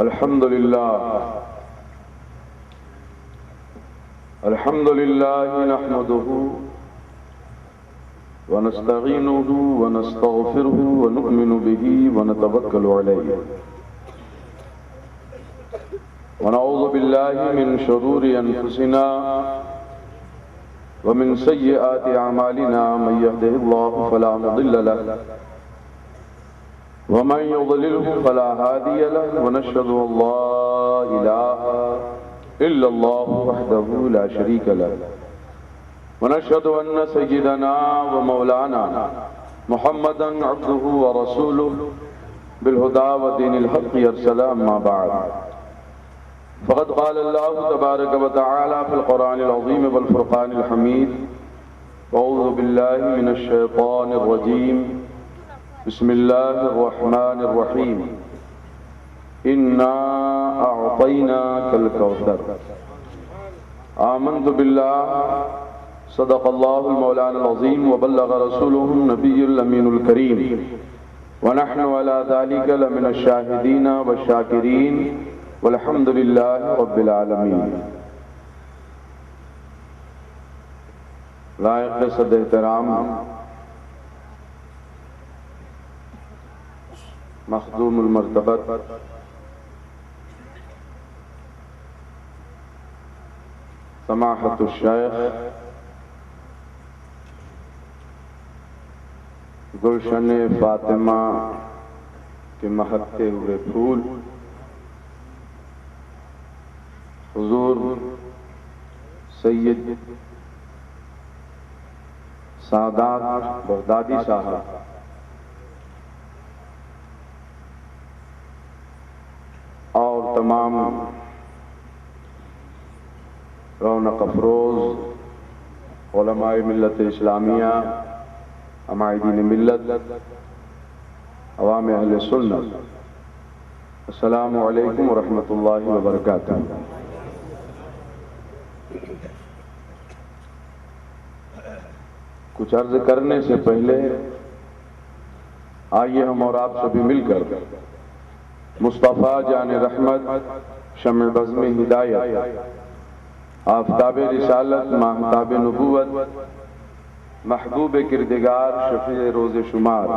الحمد لله نحمده ونستعينه ونستغفره ونؤمن به ونتوكل عليه ونعوذ بالله من شرور أنفسنا ومن سيئات أعمالنا من يهده الله فلا مضل له ومن يضلله فلا هادي له ونشهد أن لا إله إلا الله وحده لا شريك له ونشهد أن سيدنا ومولانا محمدا عبده ورسوله بالهدى ودين الحق يرسله أما بعد فقد قال الله تبارك وتعالى في القرآن العظيم والفرقان الحميد أعوذ بالله من الشيطان الرجيم بسم الله الرحمن الرحيم إنا أعطيناك الكوثر آمنت بالله صدق الله المولانا العظيم وبلغ رسوله النبي الأمين الكريم ونحن على ذلك لمن الشاهدين والشاكرين والحمد لله رب العالمين. لائق صد احترام مخدوم المرتبت سماحت الشیخ گلشن فاطمہ کے مہکتے ہوئے پھول حضور سید سعادت بغدادی صاحب اور تمام رونق افروز علماء ملت اسلامیہ عمائدین ملت عوام اہل سنت، السلام علیکم ورحمۃ اللہ وبرکاتہ. کچھ عرض کرنے سے پہلے آئیے ہم اور آپ سبھی مل کر مصطفیٰ جان رحمت، شمع بزم ہدایت، آفتاب رسالت، ماہتاب نبوت، محبوب کردگار، شفیع روز شمار،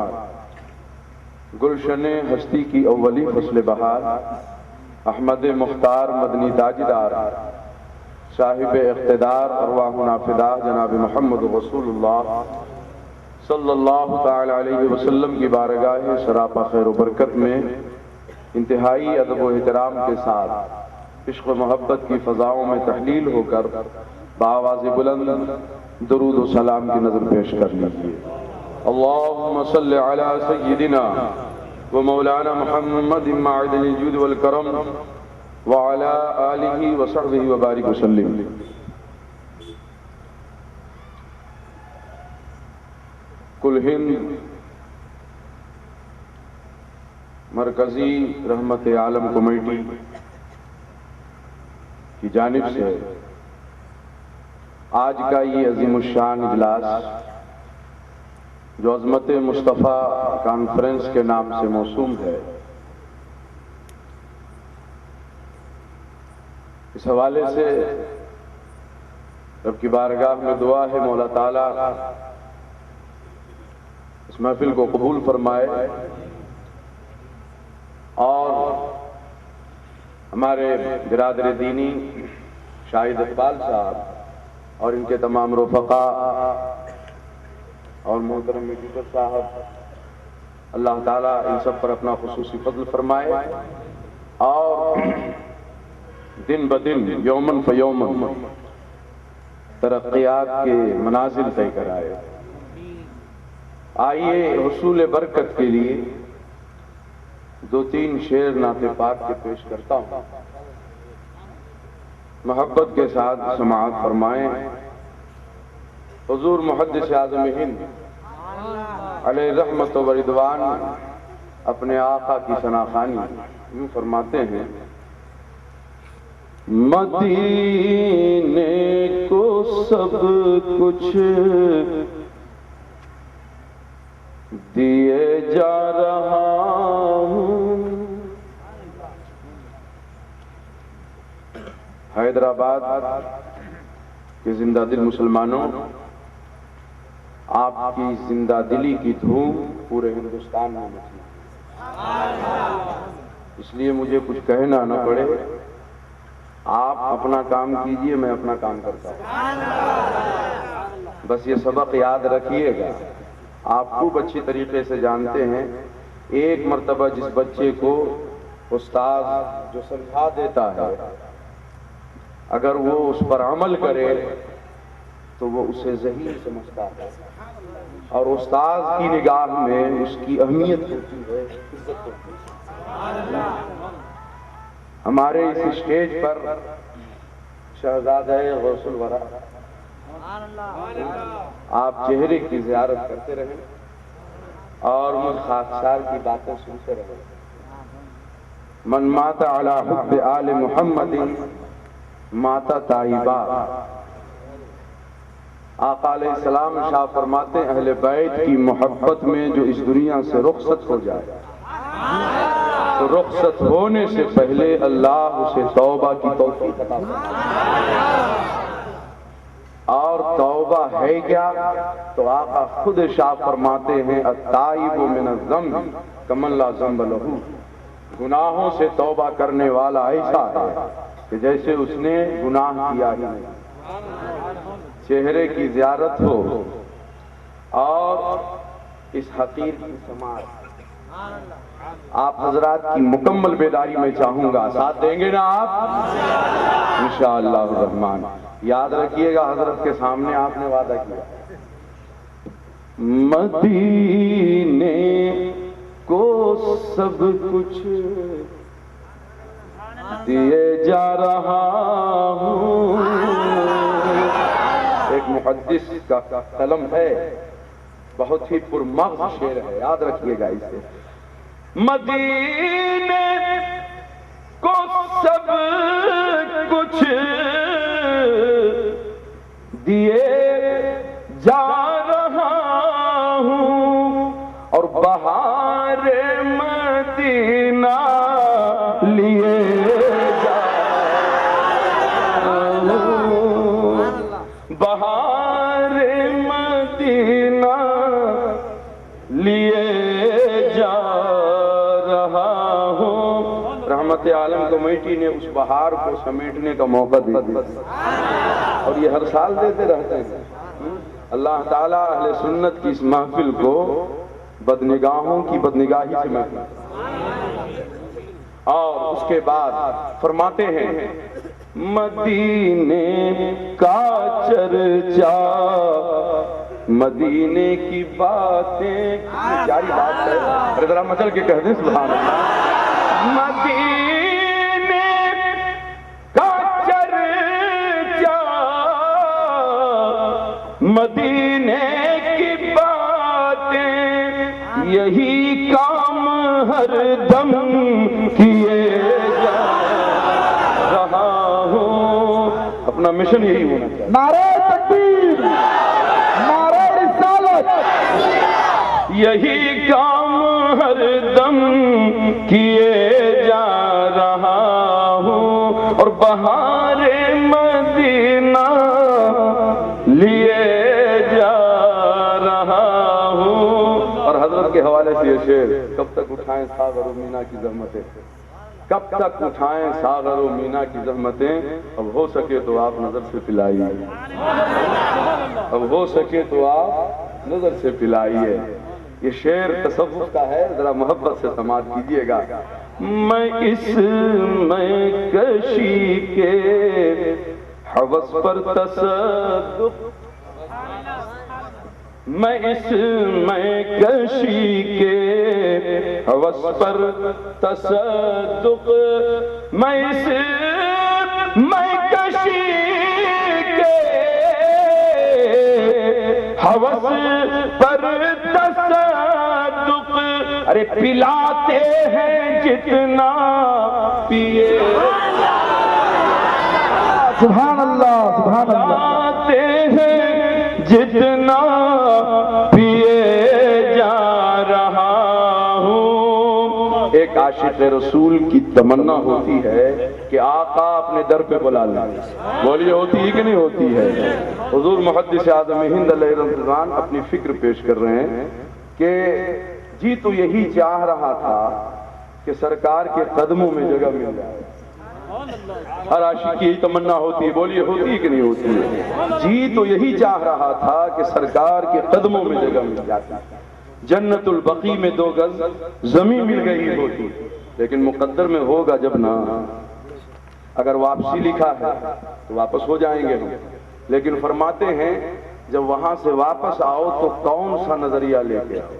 گلشن ہستی کی اولی فصل بہار، احمد مختار مدنی تاجدار، صاحب اقتدار ارواحنا فدا جناب محمد رسول اللہ صلی اللہ تعالی علیہ وسلم کی بارگاہ سراپا خیر و برکت میں انتہائی ادب و احترام کے ساتھ عشق و محبت کی فضاؤں میں تحلیل ہو کر بآواز بلند درود و سلام کی نظر پیش کر لیجیے. اللہم صلی علی سیدنا و مولانا محمد معدن الجود والکرم وعلی آلہ وصحبہ وبارک وسلم. کل ہند مرکزی رحمت عالم کمیٹی کی جانب سے آج کا یہ عظیم الشان اجلاس جو عظمت مصطفیٰ کانفرنس کے نام سے موسوم ہے، اس حوالے سے رب کی بارگاہ میں دعا ہے مولا تعالیٰ اس محفل کو قبول فرمائے اور ہمارے برادر دینی شاہد اقبال صاحب اور ان کے تمام رفقاء اور محترم ایڈیٹر صاحب، اللہ تعالیٰ ان سب پر اپنا خصوصی فضل فرمائے اور دن بدن یومن فیومن ترقیات کے منازل طے کرائے. آئیے حصول برکت کے لیے دو تین شعر نعت پاک کے پیش کرتا ہوں. محبت کے ساتھ سماعت فرمائیں. حضور محدث اعظم ہند علیہ رحمت و رضوان اپنے آقا کی ثناخوانی یوں فرماتے ہیں: مدینے کو سب کچھ دیے جا رہا ہوں، حیدرآباد کے زندہ دل مسلمانوں، آپ کی زندہ دلی کی دھوم پورے ہندوستان میں مچی، اس لیے مجھے کچھ کہنا نہ پڑے، آپ اپنا کام کیجئے، میں اپنا کام کرتا ہوں۔ بس یہ سبق یاد رکھیے گا، آپ خوب اچھی طریقے سے جانتے ہیں، ایک مرتبہ جس بچے کو استاد جو سمجھا دیتا ہے، اگر وہ اس پر عمل کرے تو وہ اسے ذہین سمجھتا ہے، اور استاد کی نگاہ میں اس کی اہمیت ہوتی ہے، عزت ہوتی ہے۔ ہمارے اس اسٹیج پر شہزادہ غوث الورا، آپ چہرے کی زیارت کرتے رہیں اور مجھ خاکسار کی باتیں سنتے رہیں۔ من مات علی حب آل محمد مات تائبا، آقا علیہ السلام ارشاد فرماتے ہیں اہل بیت کی محبت میں جو اس دنیا سے رخصت ہو جائے تو رخصت ہونے سے پہلے اللہ اسے توبہ کی توفیق عطا فرمائے۔ اور توبہ ہے کیا؟ تو آقا خود ارشاد فرماتے ہیں التائب من الذنب کمن لا ذنب لہ، گناہوں سے توبہ کرنے والا ایسا ہے کہ جیسے اس نے گناہ کیا ہی نہیں۔ چہرے کی زیارت ہو اور اس حقیر کی سماعت، آپ حضرات کی مکمل بیداری میں چاہوں گا، ساتھ دیں گے نا آپ انشاءاللہ الرحمن؟ یاد رکھیے گا حضرت کے سامنے آپ نے وعدہ کیا، مدینے کو سب کچھ دیے جا رہا ہوں۔ ایک محدث کا قلم ہے، بہت ہی پرمغز شعر ہے، یاد رکھیے گا اسے۔ مدینے کو سب کچھ دیے جا رہا ہوں اور بہار مدینہ لیے جا رہا ہوں، بہار مدینہ لیے جا رہا ہوں۔ رحمت عالم کمیٹی نے اس بہار کو سمیٹنے کا موقع دیا اور یہ ہر سال دیتے رہتے ہیں۔ اللہ تعالیٰ اہل سنت کی اس محفل کو بدنگاہوں کی بدنگاہی سے محفل، اور اس کے بعد فرماتے ہیں مدینے کا چرچا، مدینے کی باتیں، پیاری بات ہے، ارے ذرا مچل کے کہہ دیں سبحان اللہ۔ مدینے کا چرچا، مدینے کی باتیں، یہی کام ہر دم کیے جا رہا ہوں۔ اپنا مشن یہی ہونا چاہیے۔ نعرہ تکبیر، نعرہ رسالت، یہی کام ہر دم کیے جا رہا ہوں اور بہار مدینہ لیے جا رہا ہوں۔ اور حضرت کے حوالے سے یہ شعر، کب تک اٹھائیں ساغر و مینا کی زحمتیں، کب تک اٹھائیں ساغر و مینا کی زحمتیں، اب ہو سکے تو آپ نظر سے پلائیے، اب ہو سکے تو آپ نظر سے پلائیے۔ یہ شعر تصوف کا ہے، ذرا محبت سے سماعت کیجئے گا۔ میں اس میں کشی کے حوث پر تصدق، میں اس میں کشی کے حوث پر تصدق، میں اس میں کشی کے حوث پر تصدق، ارے پلاتے ہیں جتنا پیے، سبحان اللہ، سبحان اللہ، پلاتے ہیں جتنا پیے جا رہا ہوں ایک عاشق رسول کی تمنا ہوتی ہے کہ آقا اپنے در پہ بلا لیں. بولیے ہوتی ہے کہ نہیں ہوتی ہے؟ حضور محدث اعظم ہند علیہ رضوان اپنی فکر پیش کر رہے ہیں کہ جی تو یہی چاہ رہا تھا کہ سرکار کے قدموں میں جگہ مل جائے. ہر عاشق کی یہی تمنا ہوتی ہے. بولیے ہوتی ہے کہ نہیں ہوتی ہے؟ جی تو یہی چاہ رہا تھا کہ سرکار کے قدموں میں جگہ مل جاتی. جنت البقیع میں 2 گز زمین مل گئی ہوتی، لیکن مقدر میں ہوگا جب نہ. اگر واپسی لکھا ہے تو واپس ہو جائیں گے ہم، لیکن فرماتے ہیں جب وہاں سے واپس آؤ تو کون سا نظریہ لے کے آؤ.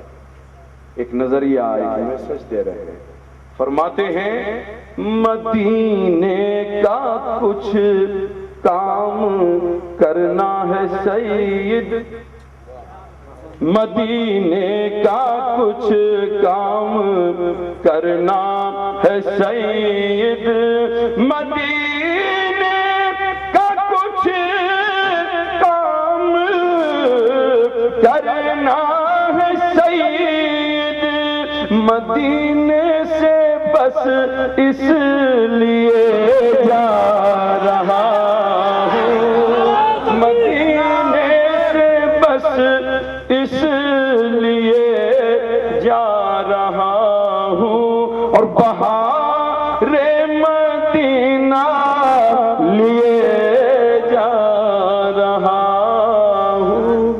ایک نظریہ آئے کہ میں سچ دے رہے ہیں. فرماتے ہیں مدینے کا کچھ کام کرنا ہے سید، مدینے کا کچھ کام کرنا ہے سید، مدینے کا کچھ کام کرنا ہے سید، مدینے سے بس اس لیے جا رہا ہوں، مدینے سے بس اس لیے جا رہا ہوں، اور بہار مدینہ لیے جا رہا ہوں.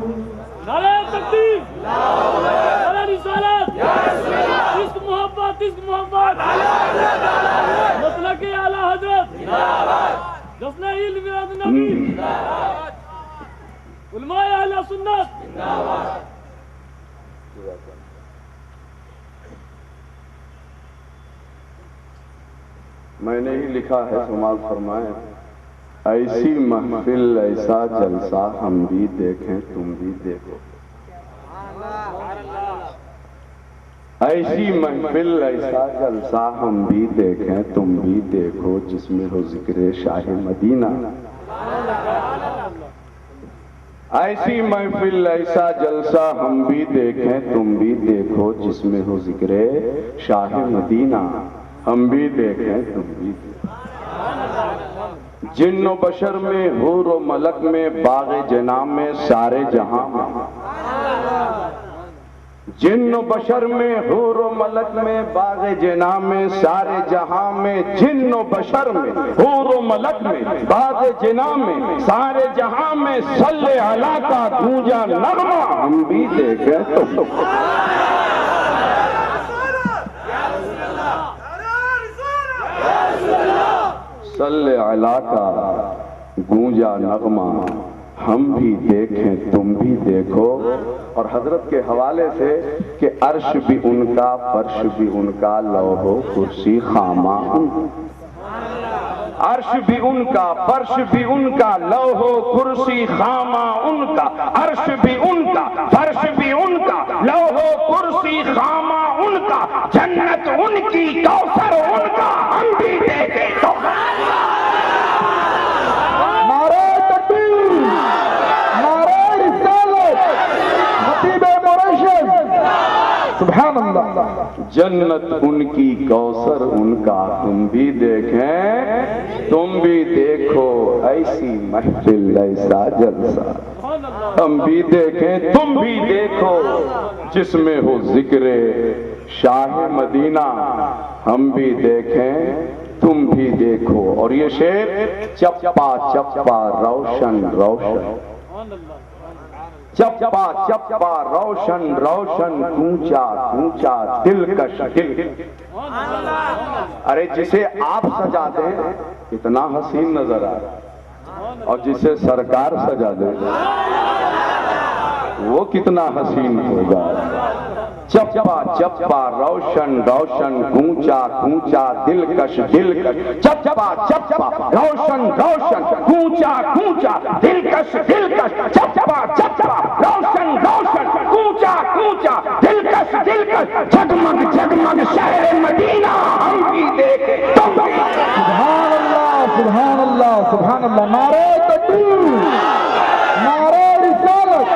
نعرہ تکبیر، نعرہ رسالت، عشق محبت، عشق محبت، مسلک اعلی حضرت، جشن عید میلاد النبی، علماء اہل سنت. میں نے ہی لکھا ہے، سماعت فرمائیں. ایسی محفل ایسا جلسہ ہم بھی دیکھیں تم بھی دیکھو، ایسی محفل ایسا جلسہ ہم بھی دیکھیں تم بھی دیکھو، جس میں ہو ذکر شاہ مدینہ. ایسی محفل ایسا جلسہ ہم بھی دیکھیں تم بھی دیکھو، جس میں ہو ذکر شاہ مدینہ. ہم بھی دیکھیں تم بھی دیکھو. جن و بشر میں حور و ملک میں باغ جناح میں سارے جہاں میں، جن و بشر میں حور و ملک میں باغ جناح میں سارے جہاں میں، جن و بشر میں حور و ملک میں باغ جناح میں سارے جہاں میں، صلی علی کا گونجا نغمہ ہم بھی دیکھیں تو. صلی علی کا گونجا نغمہ ہم بھی دیکھیں تم بھی دیکھو. اور حضرت کے حوالے سے کہ عرش بھی ان کا فرش بھی ان کا لوح و کرسی خامہ ان کا، عرش بھی ان کا فرش بھی ان کا لوح و کرسی خامہ ان کا، عرش بھی ان کا فرش بھی ان کا لوح و کرسی خامہ ان کا، جنت ان کی کوثر ان کا ہم بھی دیکھیں تو. نعرہ تکبیر، نعرہ رسالت، خطیب مرشد، سبحان اللہ. جنت ان کی کوثر ان کا ہم بھی دیکھیں تم بھی دیکھو، ایسی محفل ایسا جلسہ ہم بھی دیکھیں تم بھی دیکھو، جس میں ہو ذکر شاہ مدینہ. ہم بھی دیکھیں تم بھی دیکھو. اور یہ شعر چپا چپا روشن روشن، چپا چپا روشن روشن، اونچا اونچا دلکش دل. ارے جسے آپ سجا دیں اتنا حسین نظر آئے، اور جسے سرکار سجا دے وہ کتنا حسین ہوگا. چپا چپا روشن روشن، اونچا اونچا دلکش دلکش، چپا چپا روشن روشن، اونچا اونچا دلکش دلکش، چپا چپا روشن روشن، اونچا اونچا دلکش دلکش، جگمگ جگمگ شہر مدینہ ہم بھی دیکھیں تم بھی. سبحان اللہ، سبحان اللہ، سبحان اللہ. نعرہ تکبیر، نعرہ رسالت.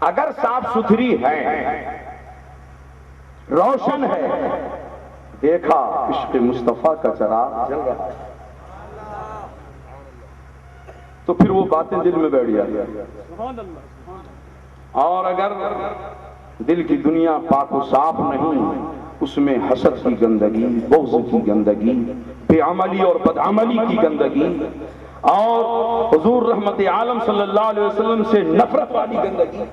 اگر صاف ستھری ہے، روشن ہے، دیکھا عشق مصطفیٰ کا چراغ جل رہا ہے، تو پھر وہ باتیں دل میں بیٹھ جاتی ہیں۔ اور اگر دل کی دنیا پاک و صاف نہیں، اس میں حسد کی گندگی، بغض کی گندگی، بے عملی اور بدعملی کی گندگی، اور حضور رحمت عالم صلی اللہ علیہ وسلم سے نفرت والی گندگی،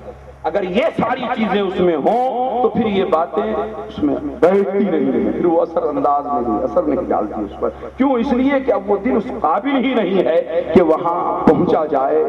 اگر یہ ساری چیزیں اس میں ہوں تو پھر یہ باتیں اس میں بیٹھتی نہیں رہی، پھر وہ اثر انداز نہیں، اثر نہیں ڈالتی اس پر۔ کیوں؟ اس لیے کہ اب وہ دل اس قابل ہی نہیں ہے کہ وہاں پہنچا جائے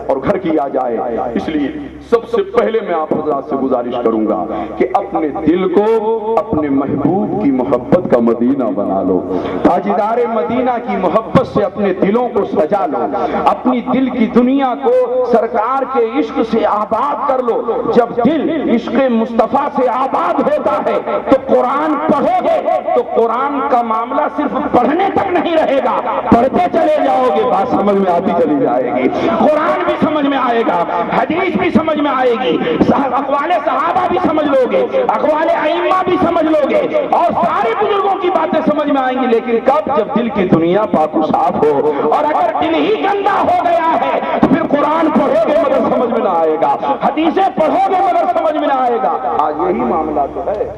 اور گھر کیا جائے۔ اس لیے سب سے پہلے میں آپ حضرات سے گزارش کروں گا کہ اپنے دل کو اپنے محبوب کی محبت کا مدینہ بنا لو، تاجدار مدینہ کی محبت سے اپنے دلوں کو سجا لو، اپنی دل کی دنیا کو سرکار کے عشق سے آباد کر لو۔ جب دل عشق مصطفیٰ سے آباد ہوتا ہے تو قرآن پڑھو گے تو قرآن کا معاملہ صرف پڑھنے تک نہیں رہے گا، پڑھتے چلے جاؤ گے، بات سمجھ میں آتی چلی جائے گی، قرآن بھی سمجھ میں آئے گا، حدیث بھی سمجھ میں آئے گی، اقوال صحابہ بھی سمجھ لو گے، اقوال ائمہ بھی سمجھ لو گے، اور سارے بزرگوں کی باتیں سمجھ میں آئیں گی۔ لیکن کب؟ جب دل کی دنیا پاک و صاف ہو، اور اگر دل ہی گندا ہو گیا ہے تو پھر قرآن پڑھو گے مگر سمجھ میں نہ آئے گا، حدیثیں پڑھو گے مگر سمجھ میں نہ آئے گا۔ آج یہی معاملہ تو ہے،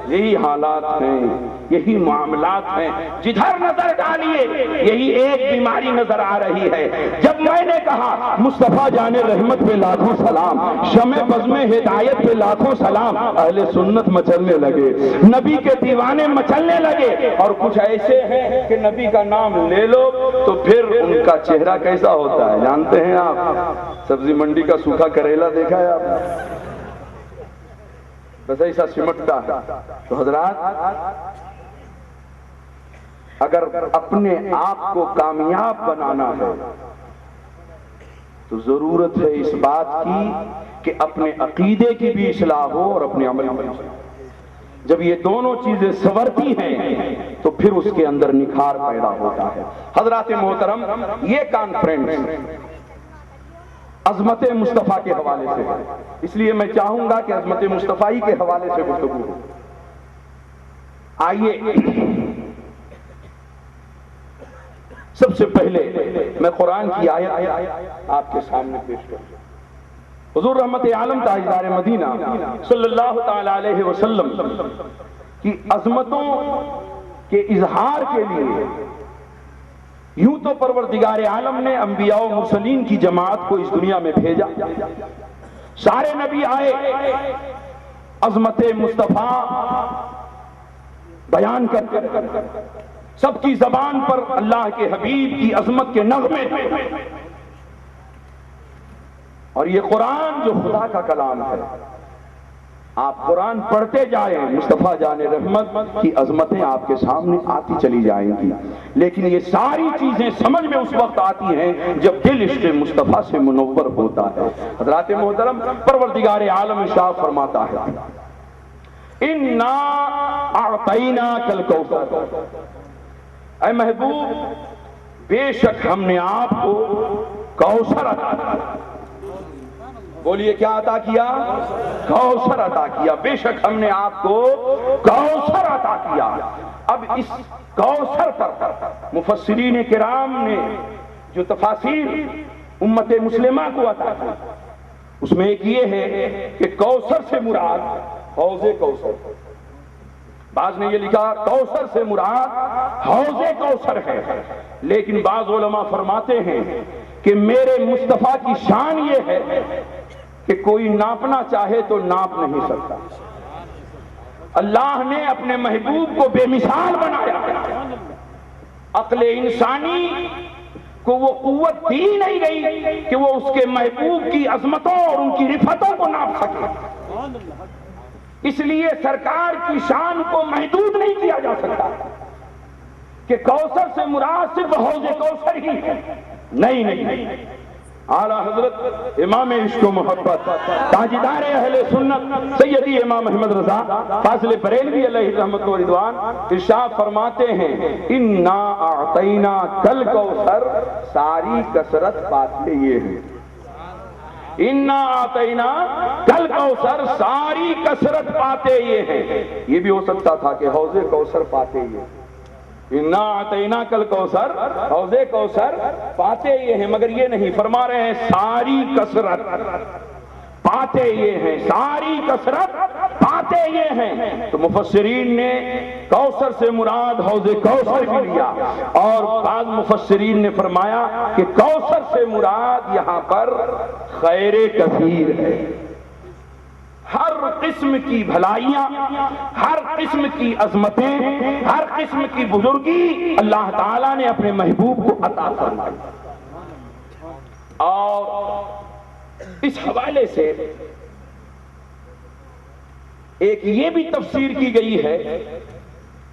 یہی حالات ہیں، یہی معاملات ہیں، جدھر نظر ڈالیے یہی ایک بیماری نظر آ رہی ہے۔ جب میں نے کہا مصطفیٰ جان رحمت پہ لاکھوں سلام، شمع بزم ہدایت پہ لاکھوں سلام، اہل سنت مچلنے لگے، نبی کے دیوانے مچلنے لگے، اور کچھ ایسے ہیں کہ نبی کا نام لے لو تو پھر ان کا چہرہ کیسا ہوتا ہے جانتے ہیں آپ؟ سبزی منڈی کا سوکھا کریلا دیکھا ہے آپ نے؟ بس ایسا سمٹتا ہے۔ تو حضرات، اگر اپنے آپ کو کامیاب بنانا ہے تو ضرورت ہے اس بات کی کہ اپنے عقیدے کی بھی اصلاح ہو اور اپنے عمل کی بھی اصلاح ہو۔ جب یہ دونوں چیزیں سنورتی ہیں تو پھر اس کے اندر نکھار پیدا ہوتا ہے۔ حضرات محترم، یہ کانفرنس عظمت مصطفیٰ کے حوالے سے ہے، اس لیے میں چاہوں گا کہ عظمت مصطفیٰ کے حوالے سے گفتگو ہو۔ آئیے سب سے پہلے میں قرآن کی آیت آپ کے سامنے پیش کروں۔ حضور رحمت عالم تاجدار مدینہ صلی اللہ تعالی علیہ وسلم کی عظمتوں کے اظہار کے لیے یوں تو پروردگار عالم نے انبیاء و مرسلین کی جماعت کو اس دنیا میں بھیجا، سارے نبی آئے، عظمت مصطفیٰ بیان کر سب کی زبان پر اللہ کے حبیب کی عظمت کے نغمے، اور یہ قرآن جو خدا کا کلام ہے، آپ قرآن پڑھتے جائیں، مصطفیٰ جان رحمت کی عظمتیں آپ کے سامنے آتی چلی جائیں گی۔ لیکن یہ ساری چیزیں سمجھ میں اس وقت آتی ہیں جب دل عشق مصطفیٰ سے منور ہوتا ہے۔ حضرات محترم، پروردگار عالم ارشاد فرماتا ہے، اِنَّا أَعْطَيْنَاكَ الْكَوْثَرَ، اے محبوب بے شک ہم نے آپ کو کوثر عطا کیا۔ بولیے کیا عطا کیا؟ کوثر عطا کیا۔ بے شک ہم نے آپ کو کوثر عطا کیا۔ اب اس کوثر پر مفسرین کرام نے جو تفاسیر امت مسلمہ کو عطا کی، اس میں ایک یہ ہے کہ کوثر سے مراد حوض کوثر، بعض نے یہ لکھا کوثر سے مراد حوض کوثر ہے، لیکن بعض علماء فرماتے ہیں کہ میرے مصطفیٰ کی شان یہ ہے کہ کوئی ناپنا چاہے تو ناپ نہیں سکتا۔ اللہ نے اپنے محبوب کو بے مثال بنایا، عقل انسانی کو وہ قوت دی نہیں گئی کہ وہ اس کے محبوب کی عظمتوں اور ان کی رفتوں کو ناپ سکے، اس لیے سرکار کی شان کو محدود نہیں کیا جا سکتا کہ کوثر سے مراد صرف حوض کوثر ہی ہے۔ نہیں، اعلیٰ حضرت امام عشق و محبت تاجدار اہل سنت سیدی امام احمد رضا فاضل بریلوی علیہ رحمت و رضوان ارشاد فرماتے ہیں، اِنَّا أَعْطَيْنَاكَ الْكَوْثَرَ، ساری کثرت بات میں یہ ہے انا آتینا کل کوثر ساری کثرت پاتے یہ ہیں. یہ بھی ہو سکتا تھا کہ حوض کوثر پاتے یہ، انا آتینا کل کوثر حوض کوثر پاتے یہ ہیں، مگر یہ نہیں، فرما رہے ہیں ساری کثرت پاتے یہ ہیں، ساری کثرت پاتے یہ ہیں. تو مفسرین نے کوثر سے مراد حوض کوثر بھی لیا، اور بعض مفسرین نے فرمایا کہ کوثر سے مراد یہاں پر خیر کثیر ہے. ہر قسم کی بھلائیاں، ہر قسم کی عظمتیں، ہر قسم کی بزرگی اللہ تعالیٰ نے اپنے محبوب کو عطا فرمائی. اور اس حوالے سے ایک یہ بھی تفسیر کی گئی ہے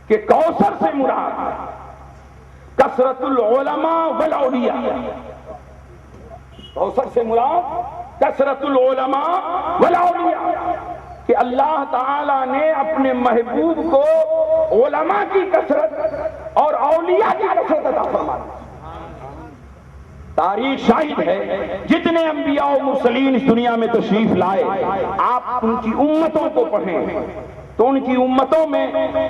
کہ کوثر سے مراد کثرت العلماء والاولیاء. کوثر سے مراد کثرت العلماء والاولیاء، کہ اللہ تعالیٰ نے اپنے محبوب کو علماء کی کثرت اور اولیاء کی کثرت عطا فرمائی. تاریخ شاہد ہے جتنے انبیاء و مرسلین اس دنیا میں تشریف لائے، آپ ان کی امتوں کو پڑھیں تو ان کی امتوں میں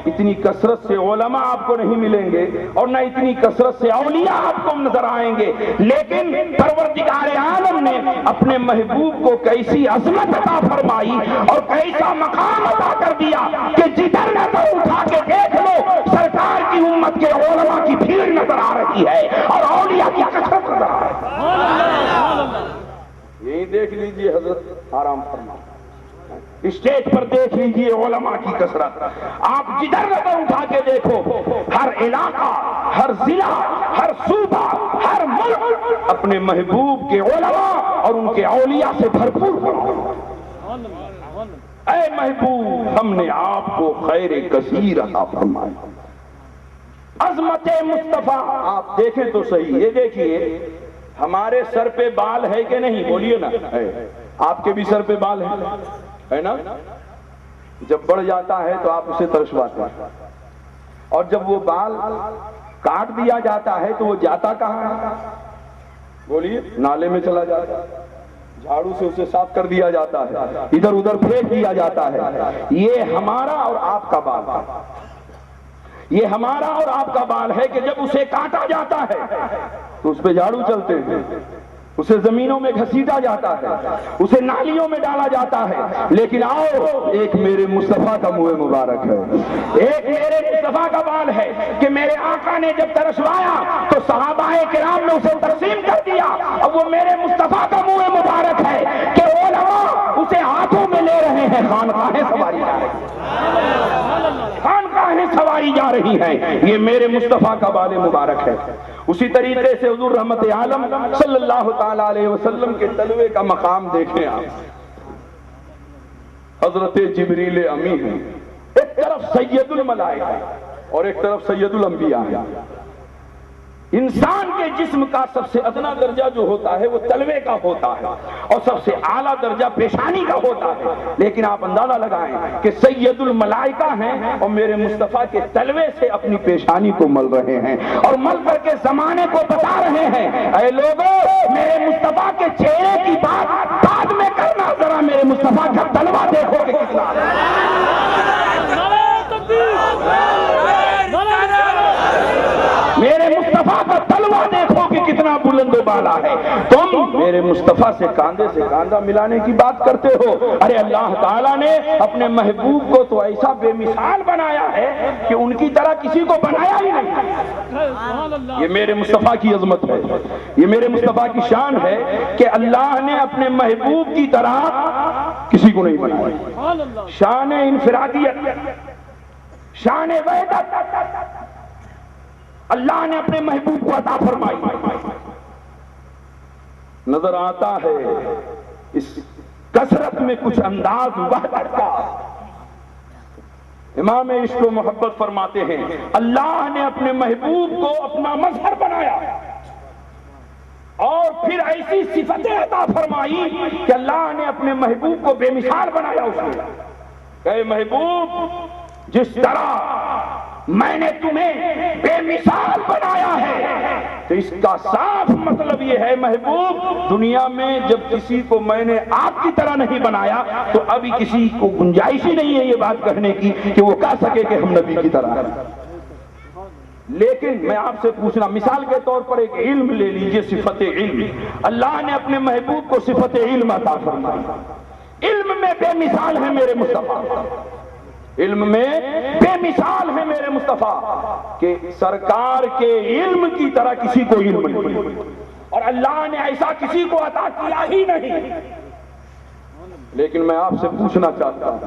اتنی کثرت سے علماء آپ کو نہیں ملیں گے اور نہ اتنی کثرت سے اولیاء آپ کو نظر آئیں گے. لیکن پروردگار عالم نے اپنے محبوب کو کیسی عظمت عطا فرمائی اور کیسا مقام عطا کر دیا کہ جدھر نظر اٹھا کے دیکھ لو سرکار کی امت کے علماء کی بھیڑ نظر آ رہی ہے اور اولیاء کی کثرت نظر آ رہی ہے. یہی دیکھ لیجئے حضرت آرام فرما، اسٹیج پر دیکھ لیجئے علماء کی کثرت. آپ جدھر نظر اٹھا کے دیکھو، ہر علاقہ، ہر ضلع، ہر صوبہ، ہر ملک اپنے محبوب کے علماء اور ان کے اولیاء سے بھرپور ہو. اے محبوب، ہم نے آپ کو خیر کثیر عطا فرمائی. عظمت مصطفیٰ آپ دیکھیں تو صحیح. یہ دیکھیے ہمارے سر پہ بال ہے کہ نہیں؟ بولیے نا. آپ کے بھی سر پہ بال ہے نا؟ جب بڑھ جاتا ہے تو آپ اسے ترشواتے ہیں، اور جب وہ بال کاٹ دیا جاتا ہے تو وہ جاتا کہاں ہے؟ بولیے. نالے میں چلا جاتا ہے، جھاڑو سے اسے صاف کر دیا جاتا ہے، ادھر ادھر پھینک دیا جاتا ہے. یہ ہمارا اور آپ کا بال ہے، یہ ہمارا اور آپ کا بال ہے کہ جب اسے کاٹا جاتا ہے تو اس پہ جھاڑو چلتے ہیں، اسے زمینوں میں گھسیٹا جاتا ہے، اسے نالیوں میں ڈالا جاتا ہے. لیکن آؤ، ایک میرے مصطفیٰ کا منہ مبارک ہے، ایک میرے مصطفیٰ کا بال ہے کہ میرے آقا نے جب ترشوایا تو صحابہ کرام نے اسے تقسیم کر دیا. اب وہ میرے مصطفیٰ کا منہ مبارک ہے کہ علماء اسے ہاتھوں میں لے رہے ہیں، خانقاہیں سواری جا رہی ہیں، خانقاہیں سواری جا رہی ہیں. یہ میرے مصطفیٰ کا بال مبارک ہے. اسی طریقے سے حضور رحمت عالم صلی اللہ تعالیٰ علیہ وسلم کے تلوے کا مقام دیکھیں آپ. حضرت جبریل امی ہیں، ایک طرف سید الملائکہ اور ایک طرف سید الانبیاء ہے. انسان کے جسم کا سب سے ادنا درجہ جو ہوتا ہے وہ تلوے کا ہوتا ہے اور سب سے اعلیٰ درجہ پیشانی کا ہوتا ہے. لیکن آپ اندازہ لگائیں کہ سید الملائکہ ہیں اور میرے مصطفیٰ کے تلوے سے اپنی پیشانی کو مل رہے ہیں اور مل کر کے زمانے کو بتا رہے ہیں اے لوگوں، میرے مصطفیٰ کے چہرے کی بات بعد میں کرنا، ذرا میرے مصطفیٰ کا تلوہ دیکھو کہ کتنا میرے مصطفیٰ کا تلوہ دیکھو کہ کتنا بلند و بالا ہے. تم میرے مصطفیٰ سے کاندھے سے کاندھا ملانے کی بات کرتے ہو. ارے اللہ تعالیٰ نے اپنے محبوب کو تو ایسا بے مثال بنایا ہے کہ ان کی طرح کسی کو بنایا ہی نہیں. یہ میرے مصطفیٰ کی عظمت ہے، یہ میرے مصطفیٰ کی شان ہے کہ اللہ نے اپنے محبوب کی طرح کسی کو نہیں بنایا. شان انفرادیت، شان وحدت اللہ نے اپنے محبوب کو عطا فرمائی. نظر آتا ہے اس کثرت میں کچھ انداز وحدت کا. امام عشق و محبت فرماتے ہیں اللہ نے اپنے محبوب کو اپنا مظہر بنایا اور پھر ایسی صفتیں عطا فرمائی کہ اللہ نے اپنے محبوب کو بے مثال بنایا. اس میں کہ محبوب جس طرح میں نے تمہیں بے مثال بنایا ہے، تو اس کا صاف مطلب یہ ہے محبوب، دنیا میں جب کسی کو میں نے آپ کی طرح نہیں بنایا تو ابھی کسی کو گنجائش ہی نہیں ہے یہ بات کہنے کی کہ وہ کہہ سکے کہ ہم نبی کی طرح ہیں۔ لیکن میں آپ سے پوچھنا، مثال کے طور پر ایک علم لے لیجئے، صفت علم۔ اللہ نے اپنے محبوب کو صفت علم عطا فرمائی، علم میں بے مثال ہے میرے مصطفیٰ، علم میں بے مثال ہے میرے مصطفیٰ، کہ سرکار کے علم کی طرح کسی کو علم نہیں، اور اللہ نے ایسا کسی کو عطا کیا ہی نہیں۔ لیکن میں آپ سے پوچھنا چاہتا ہوں،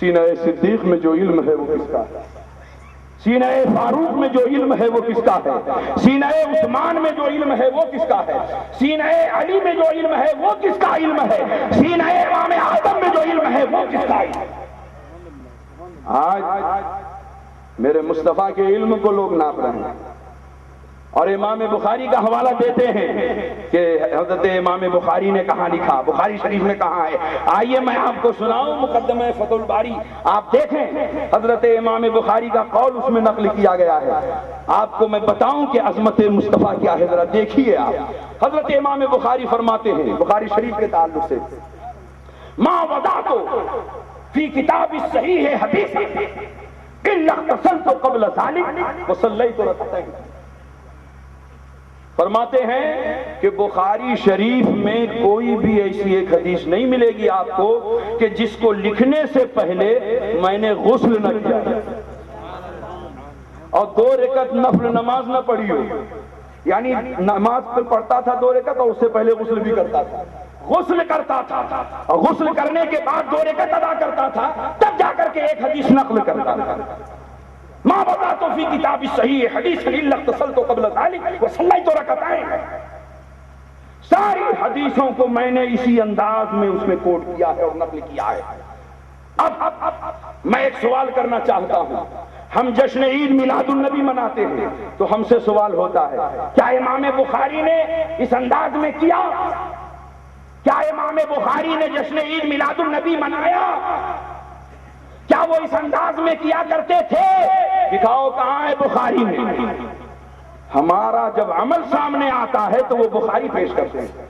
سینہ صدیق میں جو علم ہے وہ کس کا ہے؟ سینہ فاروق میں جو علم ہے وہ کس کا ہے؟ سینہ عثمان میں جو علم ہے وہ کس کا ہے؟ سینہ علی میں جو علم ہے وہ کس کا علم ہے؟ سینہ امام اعظم میں جو علم ہے وہ کس کا علم ہے؟ آج میرے مصطفیٰ کے علم کو لوگ ناپ رہے ہیں، اور امام بخاری کا حوالہ دیتے ہیں کہ حضرت امام بخاری نے کہاں لکھا، بخاری شریف میں کہاں ہے۔ آئیے میں آپ کو سناؤں مقدمہ فتح الباری، آپ دیکھیں حضرت امام بخاری کا قول اس میں نقل کیا گیا ہے۔ آپ کو میں بتاؤں کہ عظمت مصطفیٰ کیا ہے، ذرا دیکھیے آپ۔ حضرت امام بخاری فرماتے ہیں بخاری شریف کے تعلق سے، ما وضعت فی کتاب الصحیح حدیث الا اغتسلت قبل ذلك وصلیت رکعتین۔ فرماتے ہیں کہ بخاری شریف میں کوئی بھی ایسی ایک حدیث نہیں ملے گی آپ کو کہ جس کو لکھنے سے پہلے میں نے غسل نہ کیا اور 2 رکعت نفل نماز نہ پڑھی ہو، یعنی نماز پہ پڑھتا تھا 2 رکعت اور اس سے پہلے غسل بھی کرتا تھا، غسل کرتا تھا اور غسل کرنے کے بعد 2 رکعت ادا کرتا تھا، تب جا کر کے ایک حدیث نقل کرتا تھا۔ ما وضعت فی کتاب الصحیح حدیث الا اغتسلت قبل ذلك وصلیت رکعتین۔ ساری حدیثوں کو میں نے اسی انداز میں اس میں کوٹ کیا ہے اور نقل کیا ہے۔ اب میں ایک سوال کرنا چاہتا ہوں، ہم جشن عید میلاد النبی مناتے ہیں تو ہم سے سوال ہوتا ہے، کیا امام بخاری نے اس انداز میں کیا؟ کیا امام بخاری نے جشن عید میلاد النبی منایا؟ کیا وہ اس انداز میں کیا کرتے تھے؟ دکھاؤ کہاں ہے بخاری میں۔ ہمارا جب عمل سامنے آتا ہے تو وہ بخاری پیش کرتے ہیں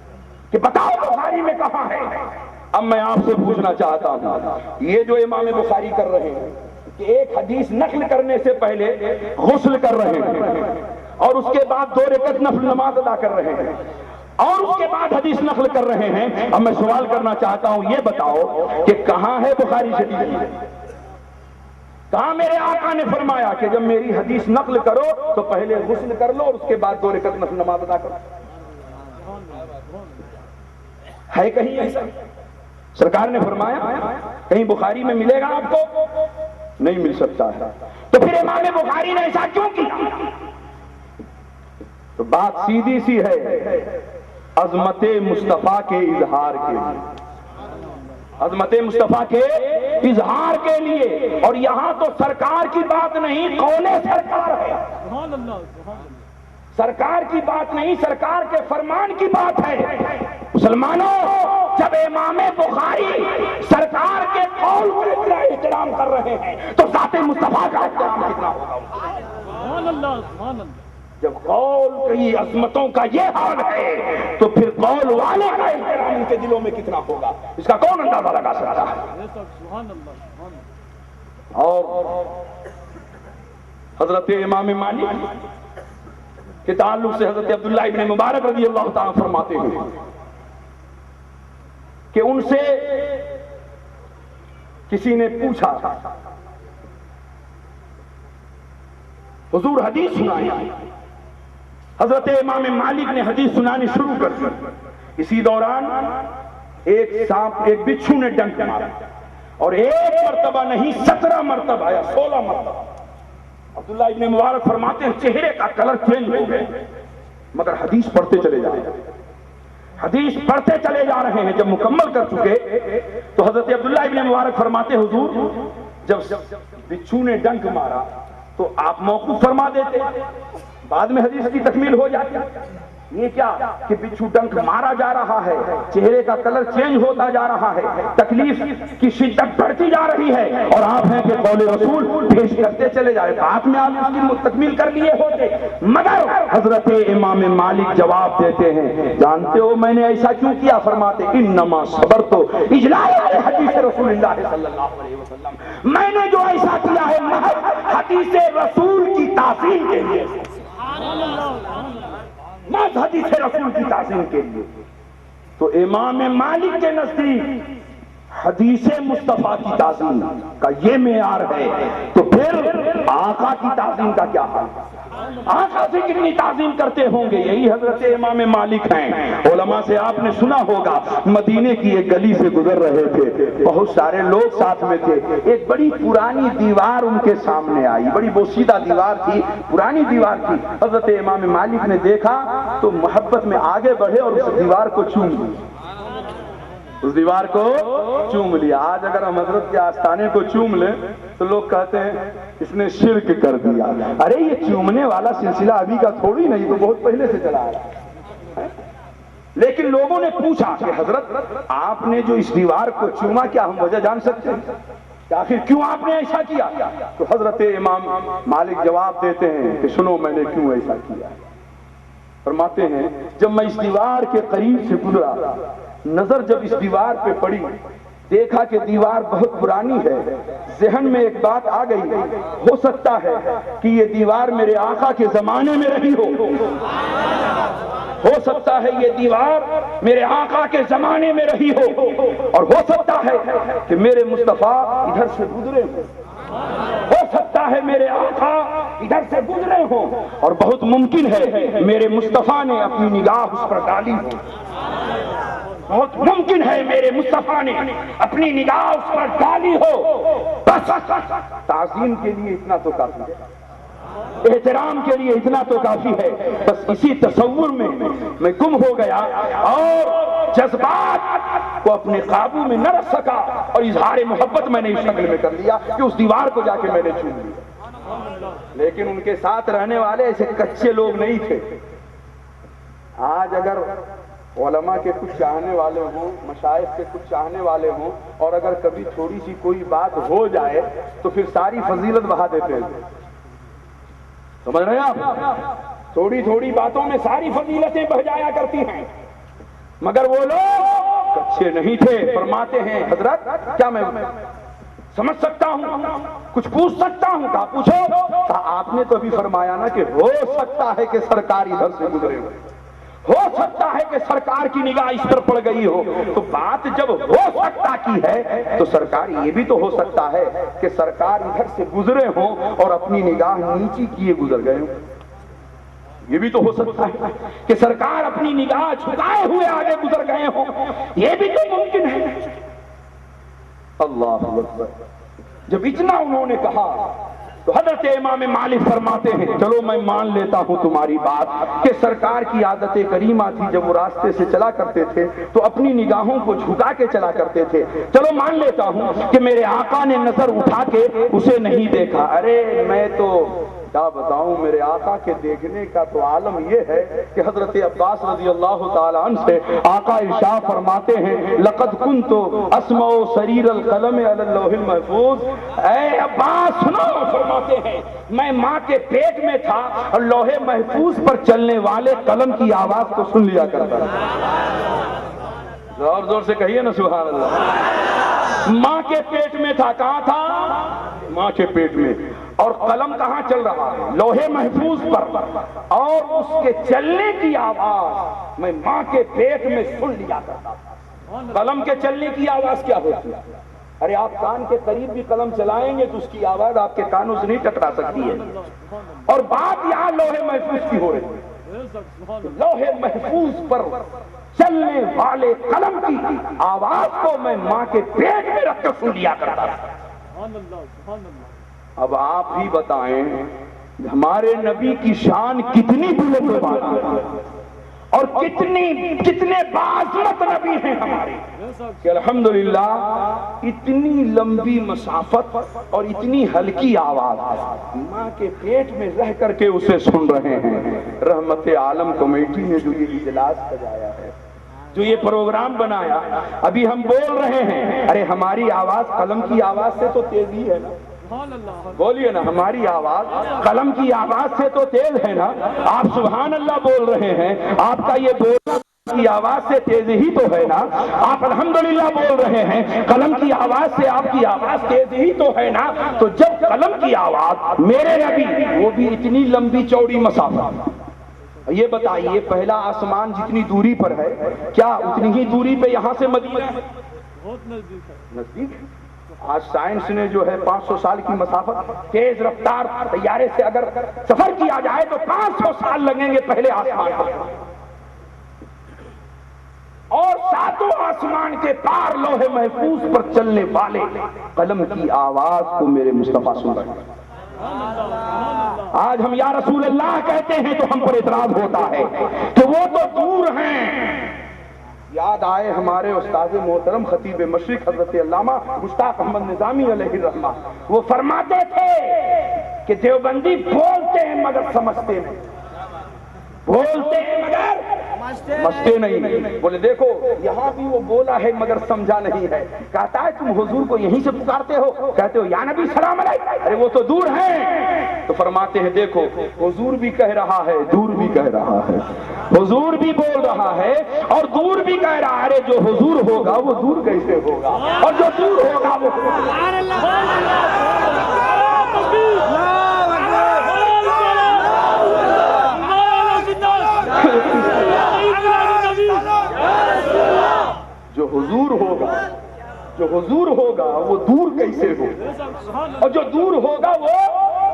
کہ بتاؤ بخاری میں کہاں ہے۔ اب میں آپ سے پوچھنا چاہتا ہوں، یہ جو امام بخاری کر رہے ہیں کہ ایک حدیث نقل کرنے سے پہلے غسل کر رہے ہیں اور اس کے بعد 2 رکعت نفل نماز ادا کر رہے ہیں اور اس کے بعد حدیث نقل کر رہے ہیں، اب میں سوال کرنا چاہتا ہوں، یہ بتاؤ کہ کہاں ہے بخاری شریف میں؟ کہاں میرے آقا نے فرمایا کہ جب میری حدیث نقل کرو تو پہلے غسل کر لو اور اس کے بعد 2 رکعت نفل نماز ادا کرو؟ ہے کہیں ایسا؟ سرکار نے فرمایا کہیں بخاری میں ملے گا آپ کو؟ نہیں مل سکتا ہے۔ تو پھر امام بخاری نے ایسا کیوں کیا؟ تو بات سیدھی سی ہے، عظمت مصطفیٰ کے اظہار کے لیے، عظمت مصطفیٰ کے اظہار کے لیے، اور یہاں تو سرکار کی بات نہیں، قول سرکار ہے، سرکار کی بات نہیں، سرکار کے فرمان کی بات ہے۔ مسلمانوں، جب امام بخاری سرکار کے قول کو اتنا احترام کر رہے ہیں تو ذات مصطفیٰ کا احترام کتنا ہوگا؟ جب قول کی عظمتوں کا یہ حال ہے تو پھر قول والے کا احترام ان کے دلوں میں کتنا ہوگا، اس کا کون اندازہ لگا سکتا ہے؟ اور حضرت امام مالک کے تعلق سے حضرت عبداللہ ابن مبارک رضی اللہ تعالیٰ فرماتے ہیں کہ ان سے کسی نے پوچھا، حضور حدیث سنائی۔ حضرت امام مالک نے حدیث سنانی شروع کر دی۔ اسی دوران ایک بچھو نے ڈنک مارا اور 1 مرتبہ نہیں 17 مرتبہ آیا، 16 مرتبہ۔ عبداللہ ابن مبارک فرماتے ہیں چہرے کا کلر چینج ہو گیا، مگر حدیث پڑھتے چلے جا رہے ہیں، حدیث پڑھتے چلے جا رہے ہیں۔ جب مکمل کر چکے تو حضرت عبداللہ ابن مبارک فرماتے حضور جب بچھو نے ڈنک مارا تو آپ موقوف فرما دیتے، بعد میں حدیث کی تکمیل ہو جاتی۔ یہ کیا کہ بچھو ڈنک مارا جا رہا ہے، چہرے کا کلر چینج ہوتا جا رہا ہے، تکلیف کی شدت بڑھتی جا رہی ہے، اور آپ ہیں کہ قول رسول پیش کرتے چلے جائے، بات میں آپ اس کی تکمیل کر لیے ہوتے، مگر حضرت امام مالک جواب دیتے ہیں، جانتے ہو میں نے ایسا کیوں کیا؟ فرماتے انما صبرت اجلال حدیث رسول اللہ صلی اللہ علیہ وسلم، میں نے جو ایسا کیا ہے محض حدیث رسول کی تعظیم کے لیے، محض حدیث رسول کی تعظیم کے لیے۔ تو امام مالک کے نزدیک حدیث مصطفیٰ کی تعظیم کا یہ معیار ہے، تو پھر آقا کی تعظیم کا کیا حال ہے؟ آقا سے کتنی تعظیم کرتے ہوں گے؟ یہی حضرت امام مالک ہیں۔ علماء سے آپ نے سنا ہوگا، مدینے کی ایک گلی سے گزر رہے تھے، بہت سارے لوگ ساتھ میں تھے، ایک بڑی پرانی دیوار ان کے سامنے آئی، بڑی بوسیدہ دیوار تھی، پرانی دیوار تھی۔ حضرت امام مالک نے دیکھا تو محبت میں آگے بڑھے اور اس دیوار کو چوم لیا، اس دیوار کو چوم لیا۔ آج اگر ہم حضرت کے آستانے کو چوم لیں تو لوگ کہتے ہیں اس نے شرک کر دیا۔ ارے یہ چومنے والا سلسلہ ابھی کا تھوڑی نہیں، تو بہت پہلے سے چلا ہے۔ لیکن لوگوں نے پوچھا کہ حضرت آپ نے جو اس دیوار کو چوما، کیا ہم وجہ جان سکتے ہیں کہ آخر کیوں آپ نے ایسا کیا؟ تو حضرت امام مالک جواب دیتے ہیں کہ سنو میں نے کیوں ایسا کیا۔ فرماتے ہیں جب میں اس دیوار کے قریب سے گزرا، نظر جب اس دیوار پہ پڑی، دیکھا کہ دیوار بہت پرانی ہے، ذہن میں ایک بات آ گئی، ہو سکتا ہے کہ یہ دیوار میرے آقا کے زمانے میں رہی ہو سکتا ہے یہ دیوار میرے آقا کے زمانے میں رہی ہو، اور ہو سکتا ہے کہ میرے مصطفیٰ ادھر سے گزرے ہو سکتا ہے میرے آقا ادھر سے گزرے ہوں، اور بہت ممکن ہے میرے مصطفیٰ نے اپنی نگاہ اس پر ڈالی ہو، بہت ممکن ہے میرے مصطفیٰ نے اپنی نگاہ اس پر ڈالی ہو۔ بس تعظیم کے لیے اتنا تو کافی ہے، احترام کے لیے اتنا تو کافی ہے۔ بس اسی تصور میں گم ہو گیا اور جذبات کو اپنے قابو میں نہ رکھ سکا، اور اظہار محبت میں نے اس شکل میں کر لیا کہ اس دیوار کو جا کے میں نے چوم لیا۔ لیکن ان کے ساتھ رہنے والے ایسے کچے لوگ نہیں تھے۔ آج اگر علماء کے کچھ چاہنے والے ہوں، مشائخ کے کچھ چاہنے والے ہوں، اور اگر کبھی تھوڑی سی کوئی بات ہو جائے تو پھر ساری فضیلت بہا دیتے ہیں، سمجھ رہے ہیں آپ؟ تھوڑی تھوڑی باتوں میں ساری فضیلتیں بہ جایا کرتی ہیں، مگر وہ لوگ کچے نہیں تھے۔ فرماتے ہیں حضرت کیا میں سمجھ سکتا ہوں، کچھ پوچھ سکتا ہوں؟ کہا پوچھو۔ کہا آپ نے تو ابھی فرمایا نا کہ ہو سکتا ہے کہ سرکار ادھر سے گزرے ہو سکتا ہے کہ سرکار کی نگاہ اس پر پڑ گئی ہو، تو بات جب ہو سکتا کی ہے تو سرکار یہ بھی تو ہو سکتا ہے کہ سرکار ادھر سے گزرے ہوں اور اپنی نگاہ نیچی کیے گزر گئے ہوں، یہ بھی تو ہو سکتا ہے کہ سرکار اپنی نگاہ جھکائے ہوئے آگے گزر گئے ہوں، یہ بھی تو ممکن ہے۔ اللہ اکبر۔ جب اتنا انہوں نے کہا تو حضرت امام مالک فرماتے ہیں چلو میں مان لیتا ہوں تمہاری بات کہ سرکار کی عادت کریمہ تھی، جب وہ راستے سے چلا کرتے تھے تو اپنی نگاہوں کو جھکا کے چلا کرتے تھے، چلو مان لیتا ہوں کہ میرے آقا نے نظر اٹھا کے اسے نہیں دیکھا۔ ارے میں تو کیا بتاؤں، میرے آقا کے دیکھنے کا تو عالم یہ ہے کہ حضرت عباس رضی اللہ تعالیٰ عنہ سے آقا ارشاد فرماتے ہیں لقد کنت اسمع سریر القلم علی اللوح المحفوظ۔ اے عباس سنو، فرماتے ہیں میں ماں کے پیٹ میں تھا اور لوح محفوظ پر چلنے والے قلم کی آواز کو سن لیا کرتا تھا۔ زور زور سے کہیے نا سبحان اللہ۔ ماں کے پیٹ میں تھا، کہاں تھا؟ ماں کے پیٹ میں، اور قلم کہاں چل رہا ہے؟ لوح محفوظ پر، اور اس کے چلنے کی آواز میں ماں کے پیٹ میں سن لیا کرتا تھا۔ قلم کے چلنے کی آواز کیا ہوتی ہے؟ ارے آپ کان کے قریب بھی قلم چلائیں گے تو اس کی آواز آپ کے کانوں سے نہیں ٹکرا سکتی ہے، اور بات یہاں لوح محفوظ کی ہو رہی ہے۔ لوح محفوظ پر چلنے والے قلم کی آواز کو میں ماں کے پیٹ میں رکھ کر سن لیا کرتا تھا۔ اب آپ ہی بتائیں ہمارے نبی کی شان کتنی بلند ہے، اور کتنے باعظمت نبی ہیں ہمارے کہ الحمدللہ اتنی لمبی مسافت اور اتنی ہلکی آواز ماں کے پیٹ میں رہ کر کے اسے سن رہے ہیں۔ رحمت عالم کمیٹی نے جو یہ اجلاس سجایا ہے، جو یہ پروگرام بنایا، ابھی ہم بول رہے ہیں، ارے ہماری آواز قلم کی آواز سے تو تیز ہی ہے نا، بولیے نا، ہماری آواز قلم کی آواز سے تو تیز ہے نا۔ آپ سبحان اللہ بول رہے ہیں، آپ کا یہ بولنا کی آواز سے تیز ہی تو ہے نا۔ آپ الحمدللہ بول رہے ہیں، قلم کی آواز سے آپ کی آواز تیز ہی تو ہے نا۔ تو جب قلم کی آواز، میرے نبی وہ بھی اتنی لمبی چوڑی مسافت، یہ بتائیے پہلا آسمان جتنی دوری پر ہے، کیا اتنی ہی دوری پہ یہاں سے مدینہ ہے؟ بہت نزدیک ہے، نزدیک ہے۔ آج سائنس نے جو ہے 500 سال کی مسافت تیز رفتار طیارے سے اگر سفر کیا جائے تو 500 سال لگیں گے پہلے آسمان پر، اور ساتوں آسمان کے پار لوح محفوظ پر چلنے والے قلم کی آواز کو میرے مصطفیٰ سن رہے ہیں۔ آج ہم یا رسول اللہ کہتے ہیں تو ہم پر اعتراض ہوتا ہے کہ وہ تو دور ہیں۔ یاد آئے ہمارے استاد محترم خطیب مشرق حضرت علامہ مشتاق احمد نظامی علیہ الرحمہ، وہ فرماتے تھے کہ دیوبندی بولتے ہیں مگر سمجھتے نہیں، بولتے ہیں مگر سمجھتے نہیں۔ بولے دیکھو یہاں بھی وہ بولا ہے مگر سمجھا نہیں ہے۔ کہتا ہے تم حضور کو یہیں سے پکارتے ہو، کہتے ہو یا نبی سلام علیکم، ارے وہ تو دور ہیں۔ تو فرماتے ہیں دیکھو حضور بھی کہہ رہا ہے، دور بھی کہہ رہا ہے، حضور بھی بول رہا ہے اور دور بھی کہہ رہا ہے۔ ارے جو حضور ہوگا وہ دور کیسے ہوگا، اور جو دور ہوگا وہ جو حضور ہوگا، جو حضور ہوگا وہ دور کیسے ہوگا، اور جو دور ہوگا وہ